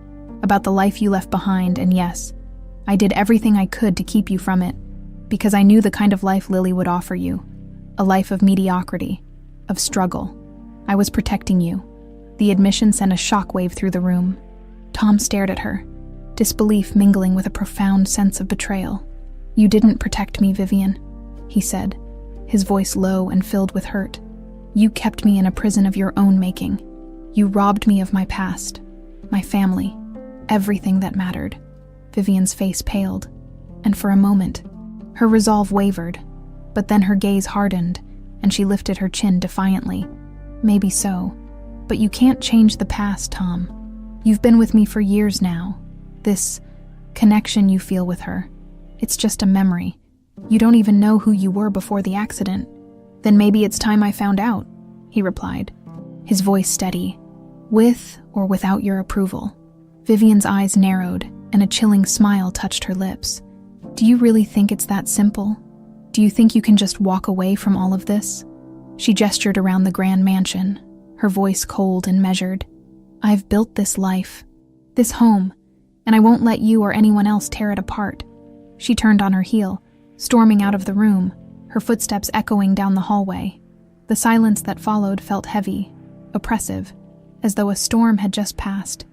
about the life you left behind, and yes, I did everything I could to keep you from it, because I knew the kind of life Lily would offer you, a life of mediocrity, of struggle. I was protecting you." The admission sent a shockwave through the room. Tom stared at her, disbelief mingling with a profound sense of betrayal. "You didn't protect me, Vivian," he said, his voice low and filled with hurt. "You kept me in a prison of your own making. You robbed me of my past, my family, everything that mattered." Vivian's face paled, and for a moment, her resolve wavered, but then her gaze hardened, and she lifted her chin defiantly. "Maybe so, but you can't change the past, Tom. You've been with me for years now. This connection you feel with her, it's just a memory. You don't even know who you were before the accident." "Then maybe it's time I found out," he replied, his voice steady. "With or without your approval." Vivian's eyes narrowed, and a chilling smile touched her lips. "Do you really think it's that simple? Do you think you can just walk away from all of this?" She gestured around the grand mansion, her voice cold and measured. "I've built this life, this home, and I won't let you or anyone else tear it apart." She turned on her heel, storming out of the room, her footsteps echoing down the hallway. The silence that followed felt heavy, oppressive, as though a storm had just passed,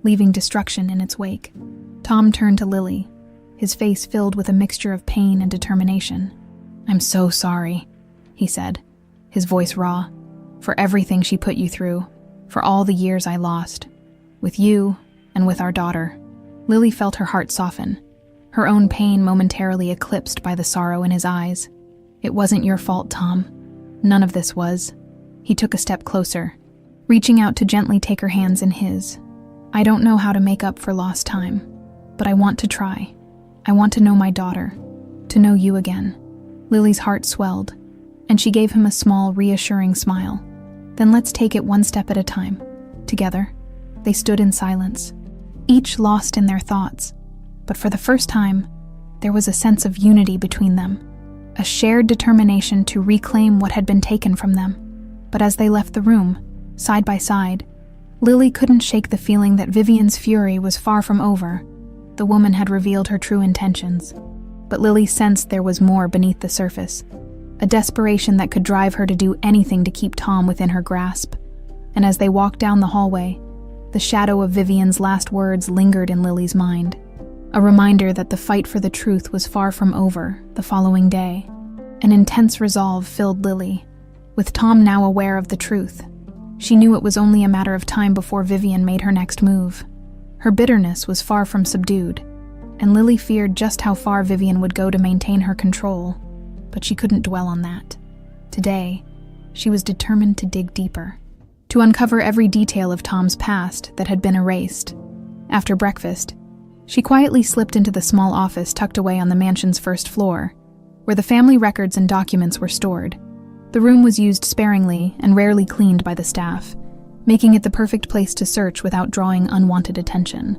leaving destruction in its wake. Tom turned to Lily, his face filled with a mixture of pain and determination. "I'm so sorry," he said, his voice raw, "for everything she put you through, for all the years I lost, with you and with our daughter." Lily felt her heart soften, her own pain momentarily eclipsed by the sorrow in his eyes. "It wasn't your fault, Tom. None of this was." He took a step closer, reaching out to gently take her hands in his. "I don't know how to make up for lost time, but I want to try. I want to know my daughter, to know you again." Lily's heart swelled, and she gave him a small, reassuring smile. "Then let's take it one step at a time." Together, they stood in silence, each lost in their thoughts, but for the first time, there was a sense of unity between them, a shared determination to reclaim what had been taken from them. But as they left the room, side by side, Lily couldn't shake the feeling that Vivian's fury was far from over. The woman had revealed her true intentions, but Lily sensed there was more beneath the surface, a desperation that could drive her to do anything to keep Tom within her grasp. And as they walked down the hallway, the shadow of Vivian's last words lingered in Lily's mind, a reminder that the fight for the truth was far from over. The following day, an intense resolve filled Lily. With Tom now aware of the truth, she knew it was only a matter of time before Vivian made her next move. Her bitterness was far from subdued, and Lily feared just how far Vivian would go to maintain her control, but she couldn't dwell on that. Today, she was determined to dig deeper, to uncover every detail of Tom's past that had been erased. After breakfast, she quietly slipped into the small office tucked away on the mansion's first floor, where the family records and documents were stored. The room was used sparingly and rarely cleaned by the staff, making it the perfect place to search without drawing unwanted attention.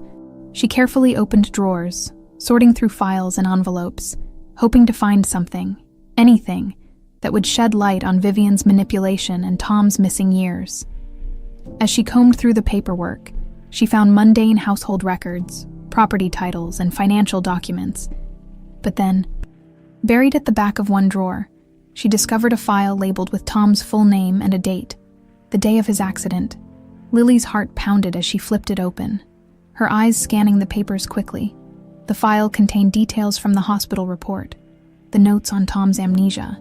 She carefully opened drawers, sorting through files and envelopes, hoping to find something, anything, that would shed light on Vivian's manipulation and Tom's missing years. As she combed through the paperwork, she found mundane household records, property titles, and financial documents. But then, Buried at the back of one drawer, she discovered a file labeled with Tom's full name and a date, the day of his accident. Lily's heart pounded as she flipped it open, her eyes scanning the papers quickly. The file contained details from the hospital report, the notes on Tom's amnesia,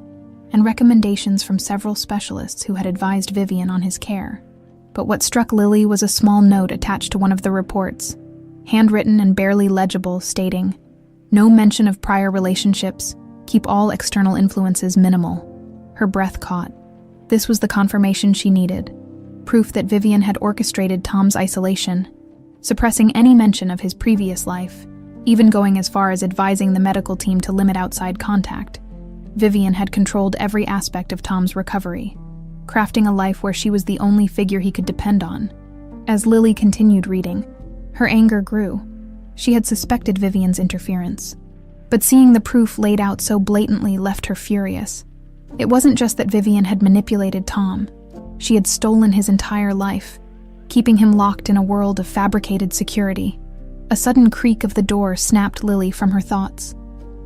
and recommendations from several specialists who had advised Vivian on his care. But what struck Lily was a small note attached to one of the reports, handwritten and barely legible, stating, "No mention of prior relationships. Keep all external influences minimal." Her breath caught. This was the confirmation she needed, proof that Vivian had orchestrated Tom's isolation, suppressing any mention of his previous life, even going as far as advising the medical team to limit outside contact. Vivian had controlled every aspect of Tom's recovery, crafting a life where she was the only figure he could depend on. As Lily continued reading, her anger grew. She had suspected Vivian's interference, but seeing the proof laid out so blatantly left her furious. It wasn't just that Vivian had manipulated Tom. She had stolen his entire life, keeping him locked in a world of fabricated security. A sudden creak of the door snapped Lily from her thoughts.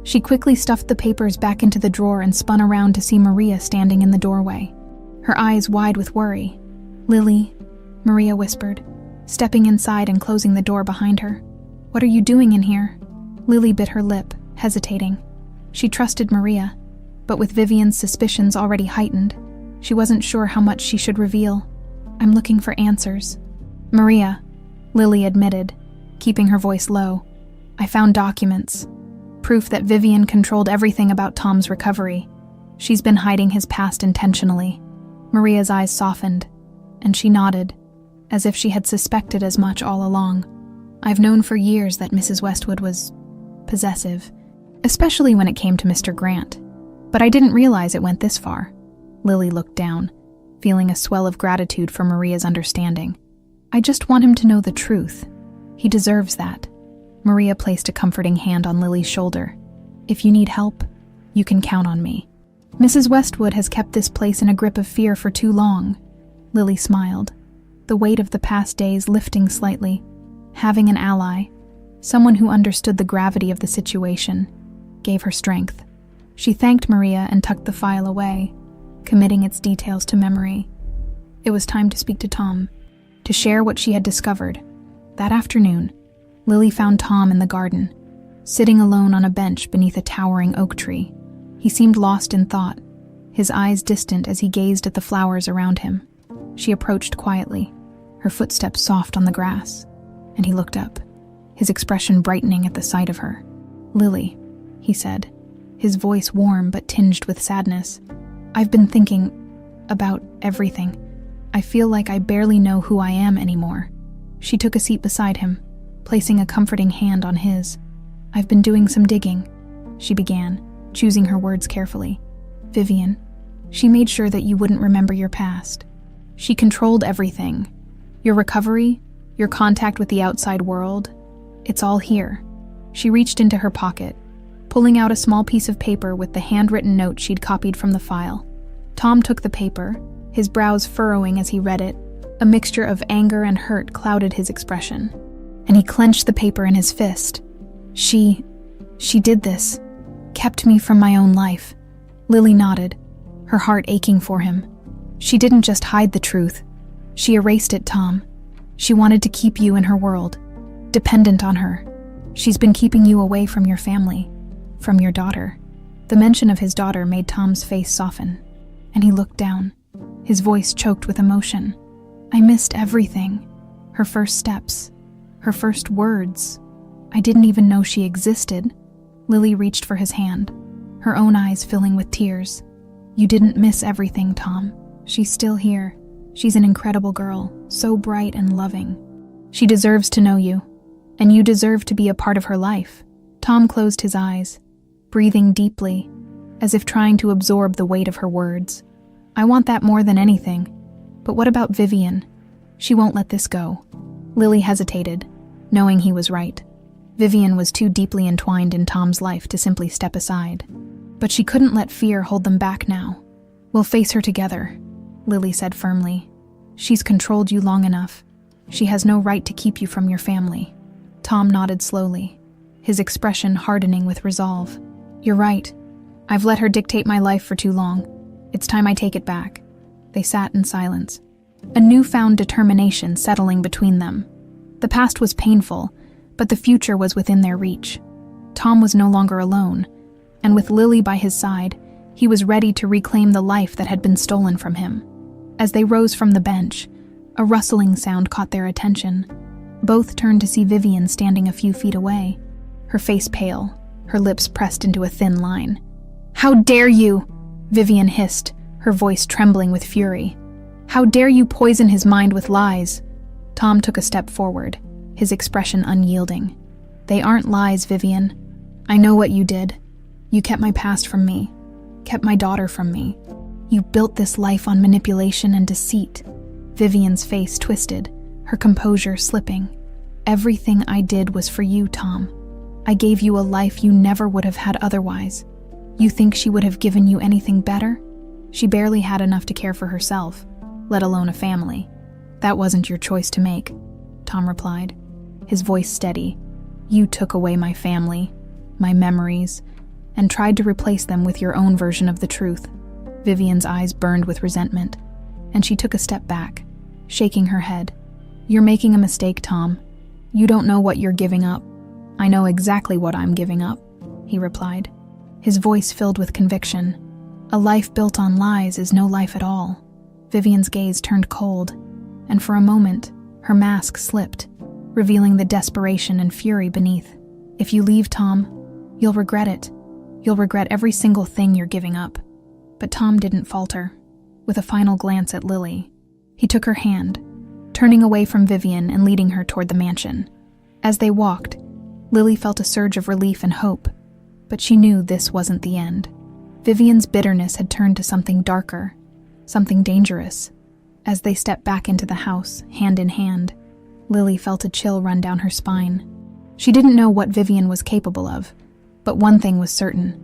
She quickly stuffed the papers back into the drawer and spun around to see Maria standing in the doorway, her eyes wide with worry. "Lily," Maria whispered, stepping inside and closing the door behind her. "What are you doing in here?" Lily bit her lip, hesitating. She trusted Maria, but with Vivian's suspicions already heightened, she wasn't sure how much she should reveal. "I'm looking for answers." "Maria," Lily admitted, keeping her voice low, "I found documents. Proof that Vivian controlled everything about Tom's recovery. She's been hiding his past intentionally." Maria's eyes softened, and she nodded, as if she had suspected as much all along. "I've known for years that Mrs. Westwood was possessive, especially when it came to Mr. Grant. But I didn't realize it went this far." Lily looked down, feeling a swell of gratitude for Maria's understanding. "I just want him to know the truth. He deserves that." Maria placed a comforting hand on Lily's shoulder. "If you need help, you can count on me. Mrs. Westwood has kept this place in a grip of fear for too long." Lily smiled, the weight of the past days lifting slightly. Having an ally, someone who understood the gravity of the situation, gave her strength. She thanked Maria and tucked the file away, committing its details to memory. It was time to speak to Tom, to share what she had discovered. That afternoon, Lily found Tom in the garden, sitting alone on a bench beneath a towering oak tree. He seemed lost in thought, his eyes distant as he gazed at the flowers around him. She approached quietly, her footsteps soft on the grass, and he looked up, his expression brightening at the sight of her. "Lily," he said, his voice warm but tinged with sadness, "I've been thinking about everything. I feel like I barely know who I am anymore." She took a seat beside him, placing a comforting hand on his. "I've been doing some digging," she began, choosing her words carefully. "Vivian, she made sure that you wouldn't remember your past. She controlled everything. Your recovery, your contact with the outside world, it's all here." She reached into her pocket, pulling out a small piece of paper with the handwritten note she'd copied from the file. Tom took the paper, his brows furrowing as he read it. A mixture of anger and hurt clouded his expression, and he clenched the paper in his fist. She did this, kept me from my own life." Lily nodded, her heart aching for him. "She didn't just hide the truth. She erased it, Tom. She wanted to keep you in her world, dependent on her. She's been keeping you away from your family, from your daughter." The mention of his daughter made Tom's face soften, and he looked down, his voice choked with emotion. "I missed everything. Her first steps, her first words. I didn't even know she existed." Lily reached for his hand, her own eyes filling with tears. "You didn't miss everything, Tom. She's still here. She's an incredible girl, so bright and loving. She deserves to know you, and you deserve to be a part of her life." Tom closed his eyes, breathing deeply, as if trying to absorb the weight of her words. "I want that more than anything. But what about Vivian? She won't let this go." Lily hesitated, knowing he was right. Vivian was too deeply entwined in Tom's life to simply step aside. But she couldn't let fear hold them back now. "We'll face her together," Lily said firmly. "She's controlled you long enough. She has no right to keep you from your family." Tom nodded slowly, his expression hardening with resolve. "You're right. I've let her dictate my life for too long. It's time I take it back." They sat in silence, a newfound determination settling between them. The past was painful, but the future was within their reach. Tom was no longer alone, and with Lily by his side, he was ready to reclaim the life that had been stolen from him. As they rose from the bench, a rustling sound caught their attention. Both turned to see Vivian standing a few feet away, her face pale, her lips pressed into a thin line. "How dare you!" Vivian hissed, her voice trembling with fury. "How dare you poison his mind with lies?" Tom took a step forward, his expression unyielding. "They aren't lies, Vivian. I know what you did. You kept my past from me, kept my daughter from me. You built this life on manipulation and deceit." Vivian's face twisted, her composure slipping. "Everything I did was for you, Tom. I gave you a life you never would have had otherwise. You think she would have given you anything better? She barely had enough to care for herself, let alone a family. That wasn't your choice to make," Tom replied, his voice steady. "You took away my family, my memories, and tried to replace them with your own version of the truth." Vivian's eyes burned with resentment, and she took a step back, shaking her head. "You're making a mistake, Tom. You don't know what you're giving up." "I know exactly what I'm giving up," he replied, his voice filled with conviction. "A life built on lies is no life at all." Vivian's gaze turned cold, and for a moment, her mask slipped, revealing the desperation and fury beneath. "If you leave, Tom, you'll regret it. You'll regret every single thing you're giving up." But Tom didn't falter. With a final glance at Lily, he took her hand, turning away from Vivian and leading her toward the mansion. As they walked, Lily felt a surge of relief and hope, but she knew this wasn't the end. Vivian's bitterness had turned to something darker, something dangerous. As they stepped back into the house, hand in hand, Lily felt a chill run down her spine. She didn't know what Vivian was capable of, but one thing was certain: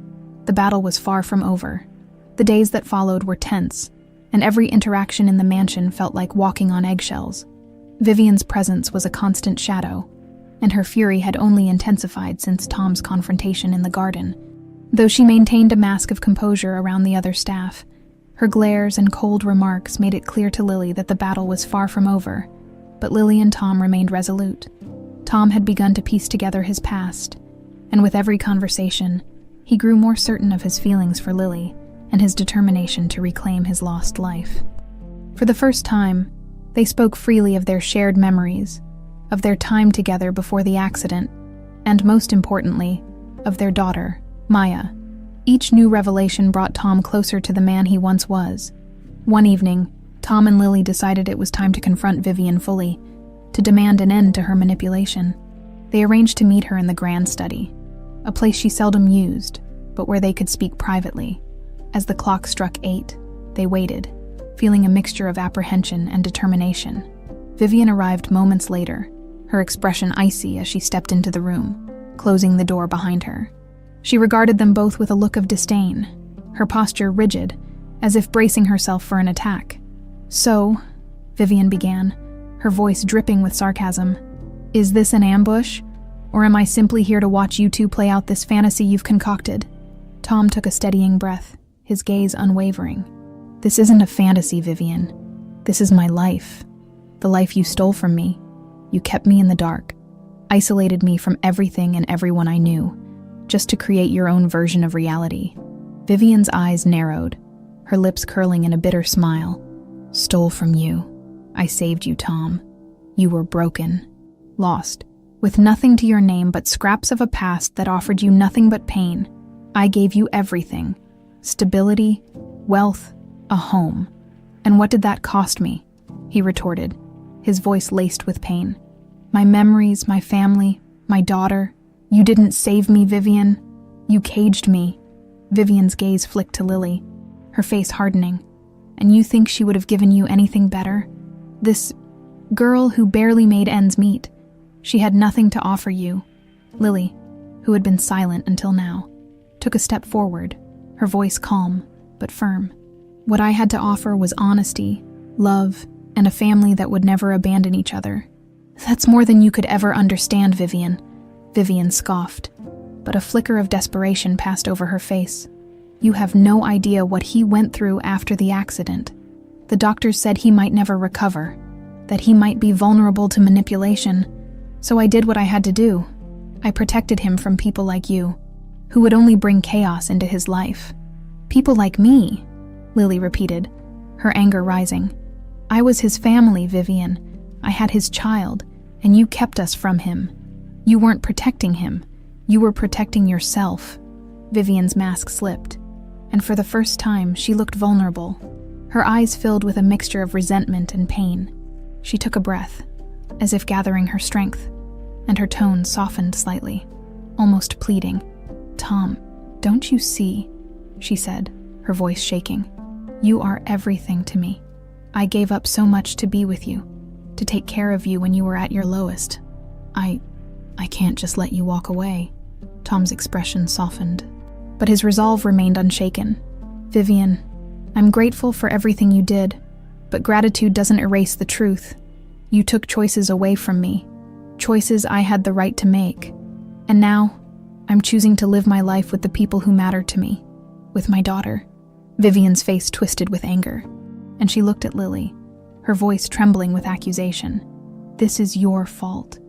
the battle was far from over. The days that followed were tense, and every interaction in the mansion felt like walking on eggshells. Vivian's presence was a constant shadow, and her fury had only intensified since Tom's confrontation in the garden. Though she maintained a mask of composure around the other staff, her glares and cold remarks made it clear to Lily that the battle was far from over, but Lily and Tom remained resolute. Tom had begun to piece together his past, and with every conversation, he grew more certain of his feelings for Lily and his determination to reclaim his lost life. For the first time, they spoke freely of their shared memories, of their time together before the accident, and most importantly, of their daughter, Maya. Each new revelation brought Tom closer to the man he once was. One evening, Tom and Lily decided it was time to confront Vivian fully, to demand an end to her manipulation. They arranged to meet her in the grand study, a place she seldom used, but where they could speak privately. As the clock struck 8, they waited, feeling a mixture of apprehension and determination. Vivian arrived moments later, her expression icy as she stepped into the room, closing the door behind her. She regarded them both with a look of disdain, her posture rigid, as if bracing herself for an attack. "So," Vivian began, her voice dripping with sarcasm, "is this an ambush? Or am I simply here to watch you two play out this fantasy you've concocted?" Tom took a steadying breath, his gaze unwavering. "This isn't a fantasy, Vivian. This is my life. The life you stole from me. You kept me in the dark, isolated me from everything and everyone I knew, just to create your own version of reality." Vivian's eyes narrowed, her lips curling in a bitter smile. "Stole from you. I saved you, Tom. You were broken, lost, with nothing to your name but scraps of a past that offered you nothing but pain. I gave you everything. Stability, wealth, a home. And what did that cost me?" he retorted, his voice laced with pain. "My memories, my family, my daughter. You didn't save me, Vivian. You caged me." Vivian's gaze flicked to Lily, her face hardening. "And you think she would have given you anything better? This girl who barely made ends meet. She had nothing to offer you." Lily, who had been silent until now, took a step forward, her voice calm but firm. "What I had to offer was honesty, love, and a family that would never abandon each other." "That's more than you could ever understand, Vivian," Vivian scoffed, but a flicker of desperation passed over her face. You have no idea what he went through after the accident. The doctors said he might never recover, that he might be vulnerable to manipulation. So I did what I had to do. I protected him from people like you, who would only bring chaos into his life. People like me, Lily repeated, her anger rising. I was his family, Vivian. I had his child, and you kept us from him. You weren't protecting him. You were protecting yourself. Vivian's mask slipped, and for the first time, she looked vulnerable. Her eyes filled with a mixture of resentment and pain. She took a breath, as if gathering her strength, and her tone softened slightly, almost pleading. Tom, don't you see? She said, her voice shaking. You are everything to me. I gave up so much to be with you, to take care of you when you were at your lowest. I can't just let you walk away. Tom's expression softened, but his resolve remained unshaken. Vivian, I'm grateful for everything you did, but gratitude doesn't erase the truth. You took choices away from me, choices I had the right to make. And now, I'm choosing to live my life with the people who matter to me, with my daughter. Vivian's face twisted with anger, and she looked at Lily, her voice trembling with accusation. This is your fault.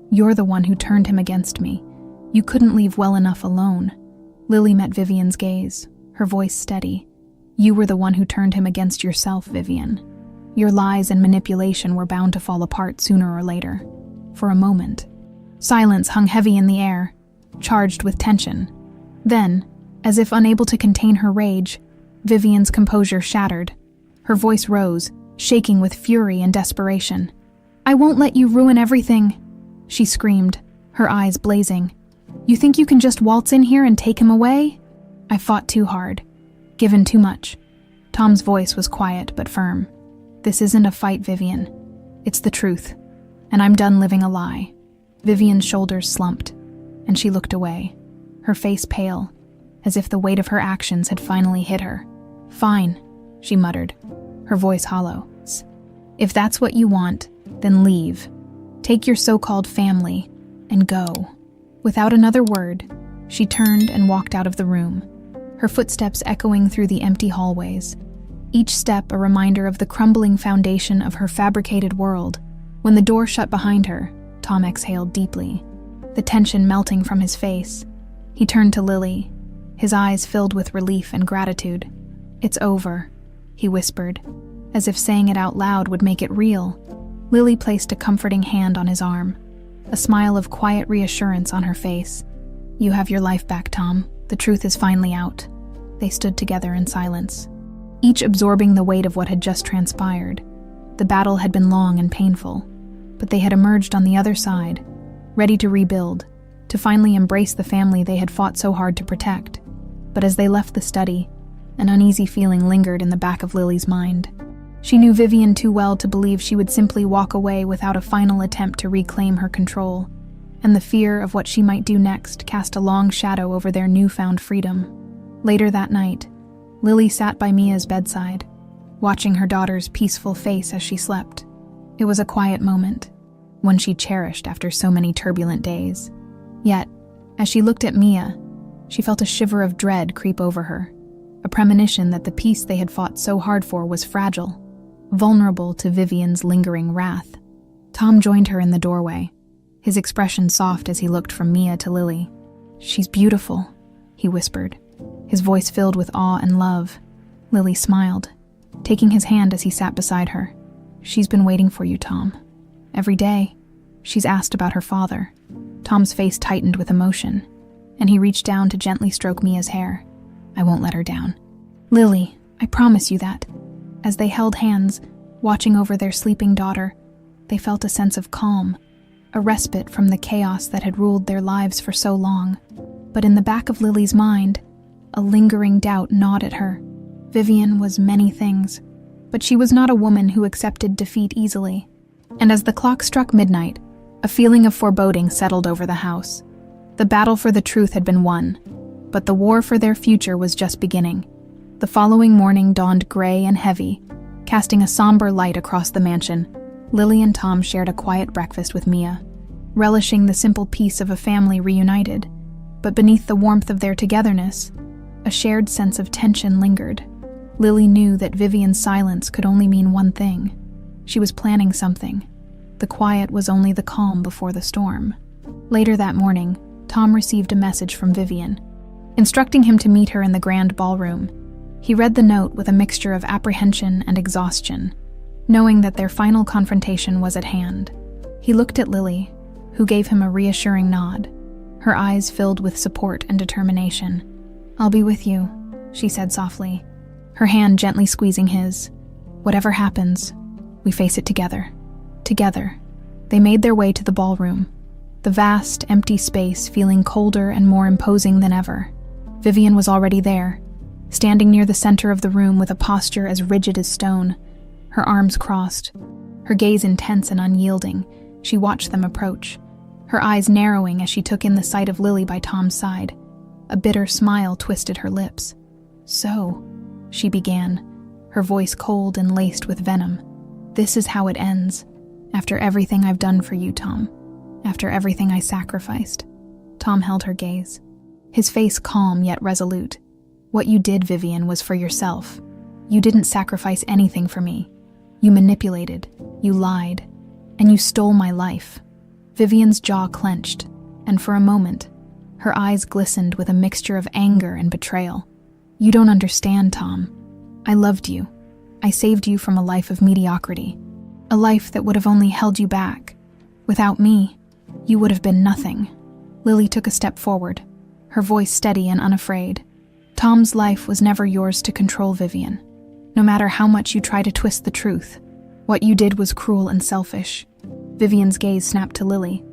You're the one who turned him against me. You couldn't leave well enough alone. Lily met Vivian's gaze, her voice steady. You were the one who turned him against yourself, Vivian. Your lies and manipulation were bound to fall apart sooner or later. For a moment, silence hung heavy in the air, charged with tension. Then, as if unable to contain her rage, Vivian's composure shattered. Her voice rose, shaking with fury and desperation. I won't let you ruin everything, she screamed, her eyes blazing. You think you can just waltz in here and take him away? I fought too hard, given too much. Tom's voice was quiet but firm. This isn't a fight, Vivian. It's the truth, and I'm done living a lie. Vivian's shoulders slumped, and she looked away, her face pale, as if the weight of her actions had finally hit her. Fine, she muttered, her voice hollow. If that's what you want, then leave. Take your so-called family and go. Without another word, she turned and walked out of the room, her footsteps echoing through the empty hallways, each step a reminder of the crumbling foundation of her fabricated world. When the door shut behind her, Tom exhaled deeply, the tension melting from his face. He turned to Lily, his eyes filled with relief and gratitude. It's over, he whispered, as if saying it out loud would make it real. Lily placed a comforting hand on his arm, a smile of quiet reassurance on her face. You have your life back, Tom. The truth is finally out. They stood together in silence, each absorbing the weight of what had just transpired. The battle had been long and painful, but they had emerged on the other side, ready to rebuild, to finally embrace the family they had fought so hard to protect. But as they left the study, an uneasy feeling lingered in the back of Lily's mind. She knew Vivian too well to believe she would simply walk away without a final attempt to reclaim her control, and the fear of what she might do next cast a long shadow over their newfound freedom. Later that night, Lily sat by Mia's bedside, watching her daughter's peaceful face as she slept. It was a quiet moment, one she cherished after so many turbulent days. Yet, as she looked at Mia, she felt a shiver of dread creep over her, a premonition that the peace they had fought so hard for was fragile, vulnerable to Vivian's lingering wrath. Tom joined her in the doorway, his expression soft as he looked from Mia to Lily. She's beautiful, he whispered, his voice filled with awe and love. Lily smiled, taking his hand as he sat beside her. She's been waiting for you, Tom. Every day, she's asked about her father. Tom's face tightened with emotion, and he reached down to gently stroke Mia's hair. I won't let her down. Lily, I promise you that. As they held hands, watching over their sleeping daughter, they felt a sense of calm, a respite from the chaos that had ruled their lives for so long. But in the back of Lily's mind, a lingering doubt gnawed at her. Vivian was many things, but she was not a woman who accepted defeat easily. And as the clock struck midnight, a feeling of foreboding settled over the house. The battle for the truth had been won, but the war for their future was just beginning. The following morning dawned gray and heavy, casting a somber light across the mansion. Lily and Tom shared a quiet breakfast with Mia, relishing the simple peace of a family reunited. But beneath the warmth of their togetherness, A shared sense of tension lingered. Lily knew that Vivian's silence could only mean one thing. She was planning something. The quiet was only the calm before the storm. Later that morning, Tom received a message from Vivian, instructing him to meet her in the grand ballroom. He read the note with a mixture of apprehension and exhaustion, knowing that their final confrontation was at hand. He looked at Lily, who gave him a reassuring nod, her eyes filled with support and determination. "I'll be with you," she said softly, her hand gently squeezing his. "Whatever happens, we face it together." Together, they made their way to the ballroom, the vast, empty space feeling colder and more imposing than ever. Vivian was already there, standing near the center of the room with a posture as rigid as stone, her arms crossed, her gaze intense and unyielding. She watched them approach, her eyes narrowing as she took in the sight of Lily by Tom's side. A bitter smile twisted her lips. "So," she began, her voice cold and laced with venom, "this is how it ends. After everything I've done for you, Tom. After everything I sacrificed." Tom held her gaze, his face calm yet resolute. "What you did, Vivian, was for yourself. You didn't sacrifice anything for me. You manipulated, you lied, and you stole my life." Vivian's jaw clenched, and for a moment, her eyes glistened with a mixture of anger and betrayal. "You don't understand, Tom. I loved you. I saved you from a life of mediocrity, a life that would have only held you back. Without me, you would have been nothing." Lily took a step forward, her voice steady and unafraid. "Tom's life was never yours to control, Vivian. No matter how much you try to twist the truth, what you did was cruel and selfish." Vivian's gaze snapped to Lily,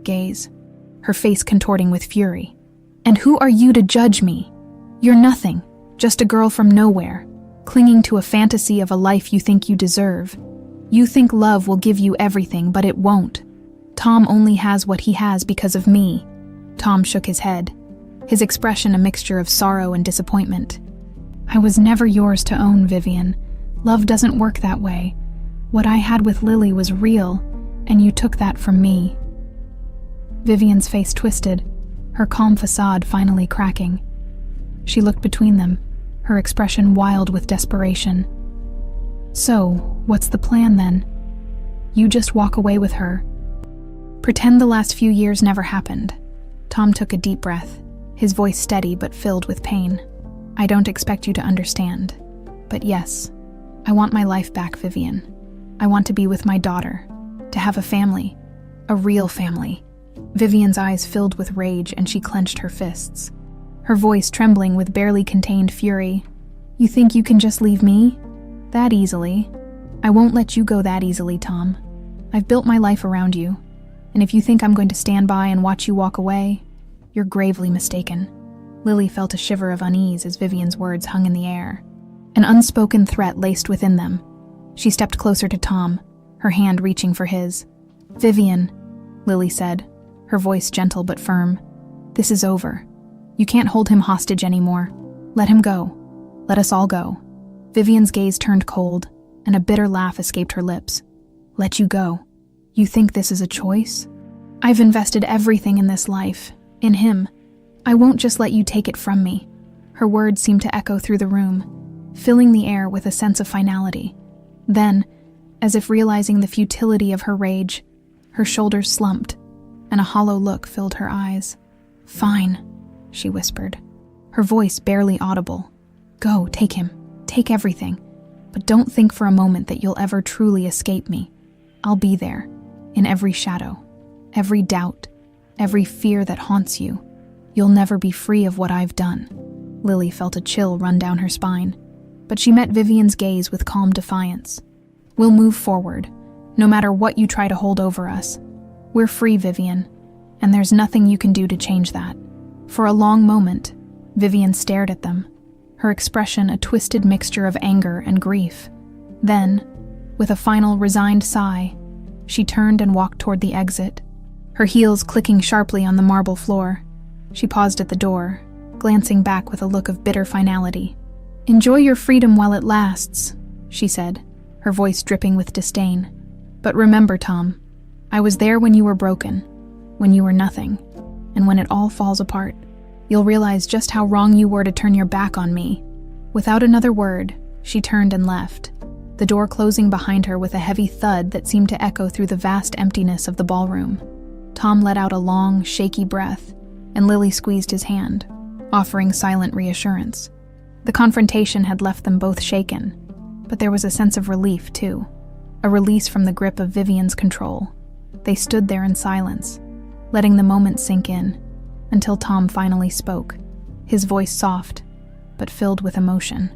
her face contorting with fury. "And who are you to judge me? You're nothing, just a girl from nowhere, clinging to a fantasy of a life you think you deserve. You think love will give you everything, but it won't. Tom only has what he has because of me." Tom shook his head, his expression a mixture of sorrow and disappointment. "I was never yours to own, Vivian. Love doesn't work that way. What I had with Lily was real, and you took that from me." Vivian's face twisted, her calm facade finally cracking. She looked between them, her expression wild with desperation. "So, what's the plan then? You just walk away with her. Pretend the last few years never happened." Tom took a deep breath, his voice steady but filled with pain. "I don't expect you to understand, but yes, I want my life back, Vivian. I want to be with my daughter, to have a family, a real family." Vivian's eyes filled with rage and she clenched her fists, her voice trembling with barely contained fury. "You think you can just leave me? That easily? I won't let you go that easily, Tom. I've built my life around you, and if you think I'm going to stand by and watch you walk away, you're gravely mistaken." Lily felt a shiver of unease as Vivian's words hung in the air, an unspoken threat laced within them. She stepped closer to Tom, her hand reaching for his. "Vivian," Lily said, her voice gentle but firm, "this is over. You can't hold him hostage anymore. Let him go. Let us all go." Vivian's gaze turned cold, and a bitter laugh escaped her lips. "Let you go? You think this is a choice? I've invested everything in this life, in him. I won't just let you take it from me." Her words seemed to echo through the room, filling the air with a sense of finality. Then, as if realizing the futility of her rage, her shoulders slumped, and a hollow look filled her eyes. "Fine," she whispered, her voice barely audible. "Go, take him. Take everything. But don't think for a moment that you'll ever truly escape me. I'll be there, in every shadow, every doubt, every fear that haunts you. You'll never be free of what I've done." Lily felt a chill run down her spine, but she met Vivian's gaze with calm defiance. "We'll move forward, no matter what you try to hold over us. We're free, Vivian, and there's nothing you can do to change that." For a long moment, Vivian stared at them, her expression a twisted mixture of anger and grief. Then, with a final resigned sigh, she turned and walked toward the exit, her heels clicking sharply on the marble floor. She paused at the door, glancing back with a look of bitter finality. "Enjoy your freedom while it lasts," she said, her voice dripping with disdain. "But remember, Tom, I was there when you were broken, when you were nothing, and when it all falls apart. You'll realize just how wrong you were to turn your back on me." Without another word, she turned and left, the door closing behind her with a heavy thud that seemed to echo through the vast emptiness of the ballroom. Tom let out a long, shaky breath, and Lily squeezed his hand, offering silent reassurance. The confrontation had left them both shaken, but there was a sense of relief, too, a release from the grip of Vivian's control. They stood there in silence, letting the moment sink in, until Tom finally spoke, his voice soft, but filled with emotion.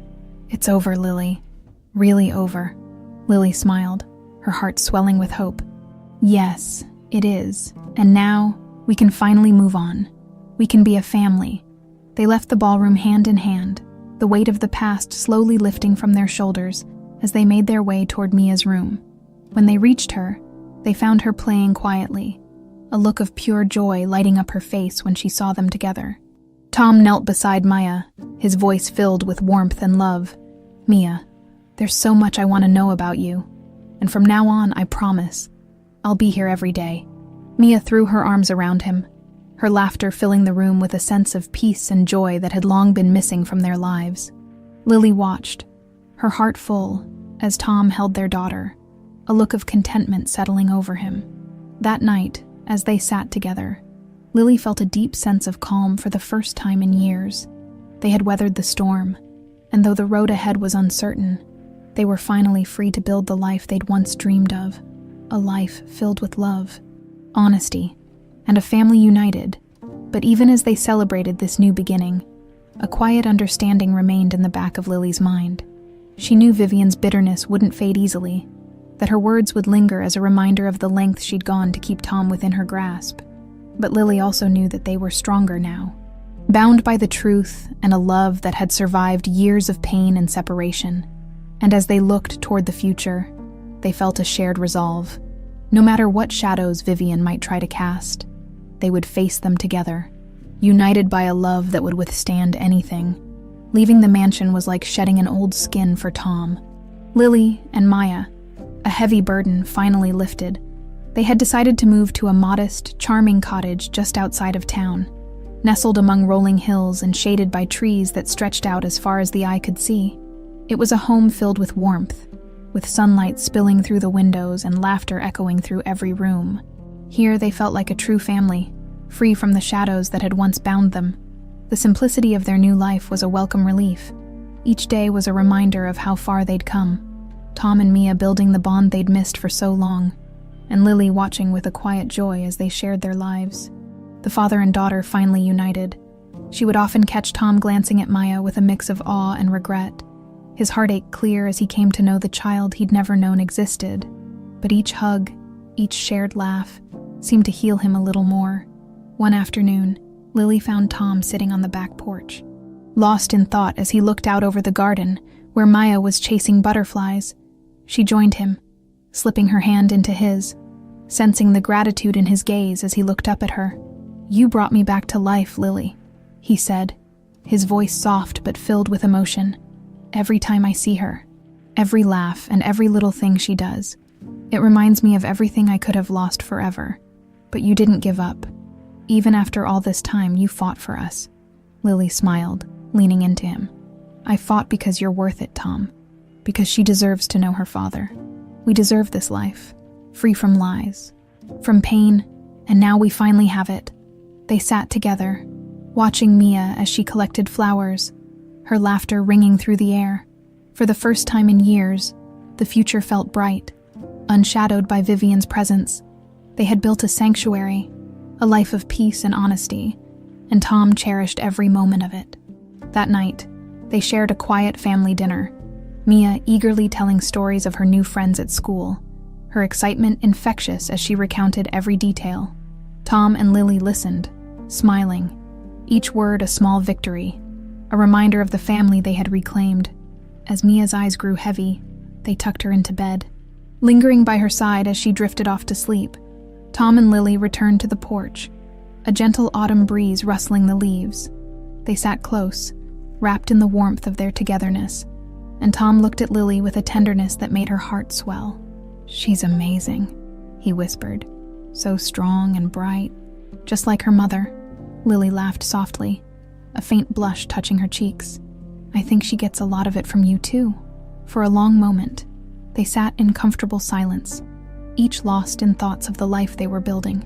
"It's over, Lily. Really over." Lily smiled, her heart swelling with hope. "Yes, it is. And now, we can finally move on. We can be a family." They left the ballroom hand in hand, the weight of the past slowly lifting from their shoulders as they made their way toward Mia's room. When they reached her, they found her playing quietly, a look of pure joy lighting up her face when she saw them together. Tom knelt beside Maya, his voice filled with warmth and love. "Mia, there's so much I want to know about you, and from now on, I promise, I'll be here every day." Mia threw her arms around him, her laughter filling the room with a sense of peace and joy that had long been missing from their lives. Lily watched, her heart full, as Tom held their daughter, a look of contentment settling over him. That night, as they sat together, Lily felt a deep sense of calm for the first time in years. They had weathered the storm, and though the road ahead was uncertain, they were finally free to build the life they'd once dreamed of, a life filled with love, honesty, and a family united. But even as they celebrated this new beginning, a quiet understanding remained in the back of Lily's mind. She knew Vivian's bitterness wouldn't fade easily, that her words would linger as a reminder of the length she'd gone to keep Tom within her grasp. But Lily also knew that they were stronger now, bound by the truth and a love that had survived years of pain and separation. And as they looked toward the future, they felt a shared resolve. No matter what shadows Vivian might try to cast, they would face them together, united by a love that would withstand anything. Leaving the mansion was like shedding an old skin for Tom. Lily and Maya, a heavy burden finally lifted. They had decided to move to a modest, charming cottage just outside of town, nestled among rolling hills and shaded by trees that stretched out as far as the eye could see. It was a home filled with warmth, with sunlight spilling through the windows and laughter echoing through every room. Here they felt like a true family, free from the shadows that had once bound them. The simplicity of their new life was a welcome relief. Each day was a reminder of how far they'd come, Tom and Mia building the bond they'd missed for so long, and Lily watching with a quiet joy as they shared their lives. The father and daughter finally united. She would often catch Tom glancing at Maya with a mix of awe and regret, his heartache clear as he came to know the child he'd never known existed. But each hug, each shared laugh, seemed to heal him a little more. One afternoon, Lily found Tom sitting on the back porch, lost in thought as he looked out over the garden where Maya was chasing butterflies. She joined him, slipping her hand into his, sensing the gratitude in his gaze as he looked up at her. "You brought me back to life, Lily," he said, his voice soft but filled with emotion. "Every time I see her, every laugh and every little thing she does, it reminds me of everything I could have lost forever. But you didn't give up. Even after all this time, you fought for us." Lily smiled, leaning into him. "I fought because you're worth it, Tom. Because she deserves to know her father. We deserve this life, free from lies, from pain, and now we finally have it." They sat together, watching Mia as she collected flowers, her laughter ringing through the air. For the first time in years, the future felt bright, unshadowed by Vivian's presence. They had built a sanctuary, a life of peace and honesty, and Tom cherished every moment of it. That night, they shared a quiet family dinner, Mia eagerly telling stories of her new friends at school, her excitement infectious as she recounted every detail. Tom and Lily listened, smiling, each word a small victory, a reminder of the family they had reclaimed. As Mia's eyes grew heavy, they tucked her into bed. Lingering by her side as she drifted off to sleep, Tom and Lily returned to the porch, a gentle autumn breeze rustling the leaves. They sat close, wrapped in the warmth of their togetherness, and Tom looked at Lily with a tenderness that made her heart swell. "She's amazing," he whispered. "So strong and bright, just like her mother." Lily laughed softly, a faint blush touching her cheeks. "I think she gets a lot of it from you too." For a long moment, they sat in comfortable silence, each lost in thoughts of the life they were building,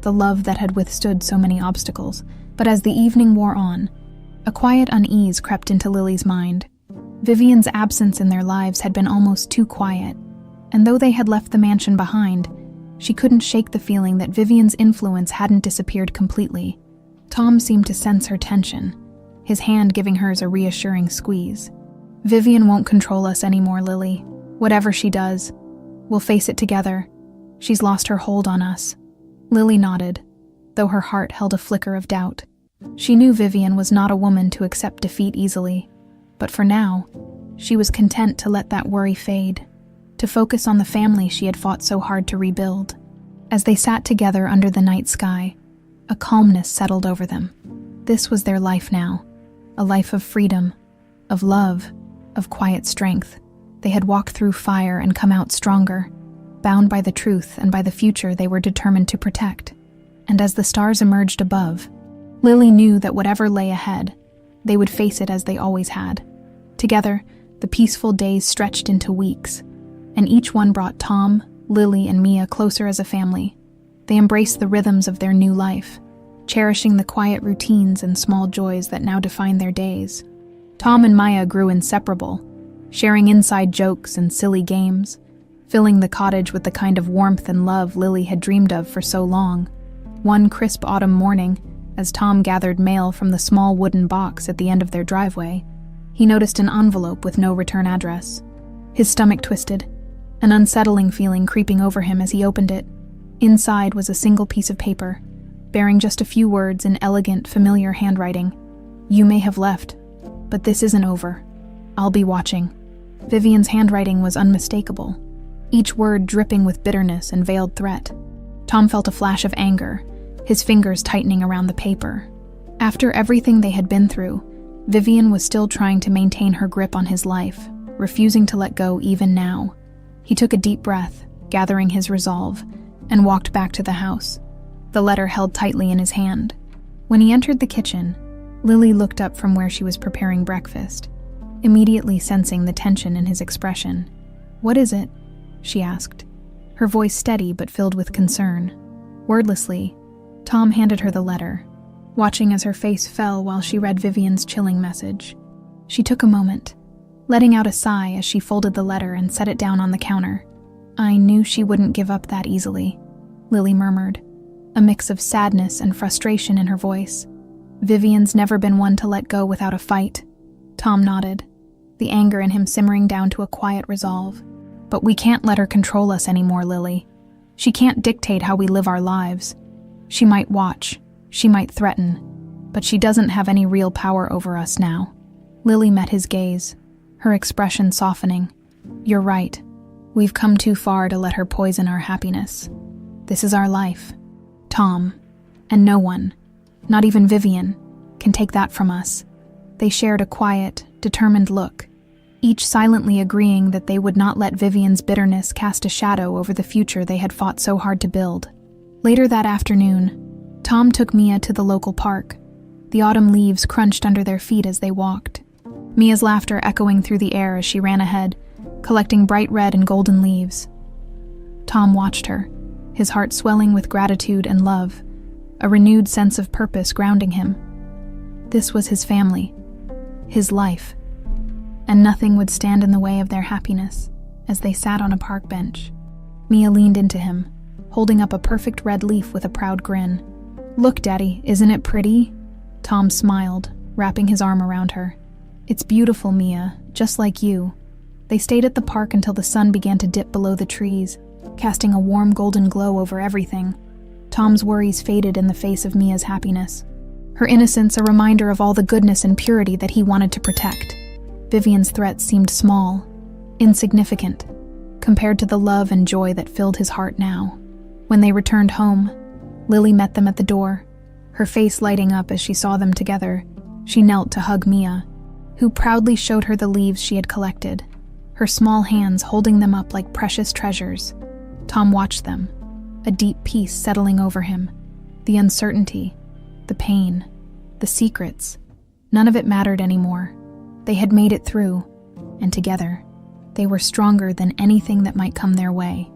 the love that had withstood so many obstacles. But as the evening wore on, a quiet unease crept into Lily's mind. Vivian's absence in their lives had been almost too quiet, and though they had left the mansion behind, she couldn't shake the feeling that Vivian's influence hadn't disappeared completely. Tom seemed to sense her tension, his hand giving hers a reassuring squeeze. "Vivian won't control us anymore, Lily. Whatever she does, we'll face it together. She's lost her hold on us." Lily nodded, though her heart held a flicker of doubt. She knew Vivian was not a woman to accept defeat easily, but for now, she was content to let that worry fade, to focus on the family she had fought so hard to rebuild. As they sat together under the night sky, a calmness settled over them. This was their life now, a life of freedom, of love, of quiet strength. They had walked through fire and come out stronger, bound by the truth and by the future they were determined to protect. And as the stars emerged above, Lily knew that whatever lay ahead, they would face it as they always had. Together, the peaceful days stretched into weeks, and each one brought Tom, Lily, and Mia closer as a family. They embraced the rhythms of their new life, cherishing the quiet routines and small joys that now defined their days. Tom and Maya grew inseparable, sharing inside jokes and silly games, filling the cottage with the kind of warmth and love Lily had dreamed of for so long. One crisp autumn morning, as Tom gathered mail from the small wooden box at the end of their driveway, he noticed an envelope with no return address. His stomach twisted, an unsettling feeling creeping over him as he opened it. Inside was a single piece of paper, bearing just a few words in elegant, familiar handwriting. "You may have left, but this isn't over. I'll be watching." Vivian's handwriting was unmistakable, each word dripping with bitterness and veiled threat. Tom felt a flash of anger, his fingers tightening around the paper. After everything they had been through, Vivian was still trying to maintain her grip on his life, refusing to let go even now. He took a deep breath, gathering his resolve, and walked back to the house, the letter held tightly in his hand. When he entered the kitchen, Lily looked up from where she was preparing breakfast, immediately sensing the tension in his expression. "What is it?" she asked, her voice steady but filled with concern. Wordlessly, Tom handed her the letter, watching as her face fell while she read Vivian's chilling message. She took a moment, letting out a sigh as she folded the letter and set it down on the counter. "I knew she wouldn't give up that easily," Lily murmured, a mix of sadness and frustration in her voice. "Vivian's never been one to let go without a fight." Tom nodded, the anger in him simmering down to a quiet resolve. "But we can't let her control us anymore, Lily. She can't dictate how we live our lives. She might watch, she might threaten, but she doesn't have any real power over us now." Lily met his gaze, her expression softening. "You're right. We've come too far to let her poison our happiness. This is our life, Tom, and no one, not even Vivian, can take that from us." They shared a quiet, determined look, each silently agreeing that they would not let Vivian's bitterness cast a shadow over the future they had fought so hard to build. Later that afternoon, Tom took Mia to the local park. The autumn leaves crunched under their feet as they walked, Mia's laughter echoing through the air as she ran ahead, collecting bright red and golden leaves. Tom watched her, his heart swelling with gratitude and love, a renewed sense of purpose grounding him. This was his family, his life, and nothing would stand in the way of their happiness. As they sat on a park bench, Mia leaned into him, holding up a perfect red leaf with a proud grin. "Look, Daddy, isn't it pretty?" Tom smiled, wrapping his arm around her. "It's beautiful, Mia, just like you." They stayed at the park until the sun began to dip below the trees, casting a warm golden glow over everything. Tom's worries faded in the face of Mia's happiness, her innocence a reminder of all the goodness and purity that he wanted to protect. Vivian's threats seemed small, insignificant, compared to the love and joy that filled his heart now. When they returned home, Lily met them at the door, her face lighting up as she saw them together. She knelt to hug Mia, who proudly showed her the leaves she had collected, her small hands holding them up like precious treasures. Tom watched them, a deep peace settling over him, the uncertainty, the pain, the secrets, None of it mattered anymore. They had made it through, and together, they were stronger than anything that might come their way.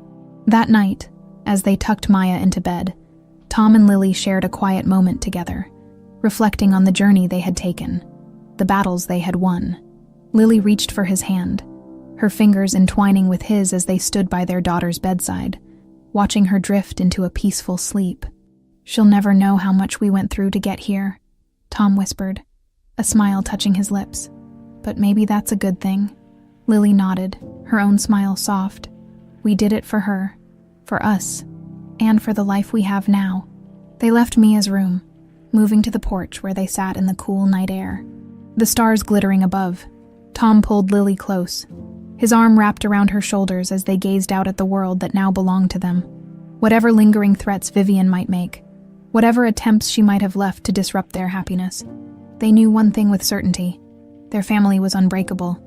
That night, as they tucked Maya into bed, Tom and Lily shared a quiet moment together, reflecting on the journey they had taken, the battles they had won. Lily reached for his hand, her fingers entwining with his as they stood by their daughter's bedside, watching her drift into a peaceful sleep. "She'll never know how much we went through to get here," Tom whispered, a smile touching his lips. "But maybe that's a good thing." Lily nodded, her own smile soft. "We did it for her, for us, and for the life we have now." They left Mia's room, moving to the porch where they sat in the cool night air, the stars glittering above. Tom pulled Lily close, his arm wrapped around her shoulders as they gazed out at the world that now belonged to them. Whatever lingering threats Vivian might make, whatever attempts she might have left to disrupt their happiness, they knew one thing with certainty: their family was unbreakable,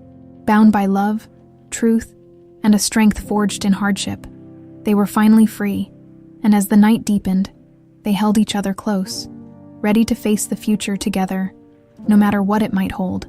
bound by love, truth, and a strength forged in hardship. They were finally free, and as the night deepened, they held each other close, ready to face the future together, no matter what it might hold.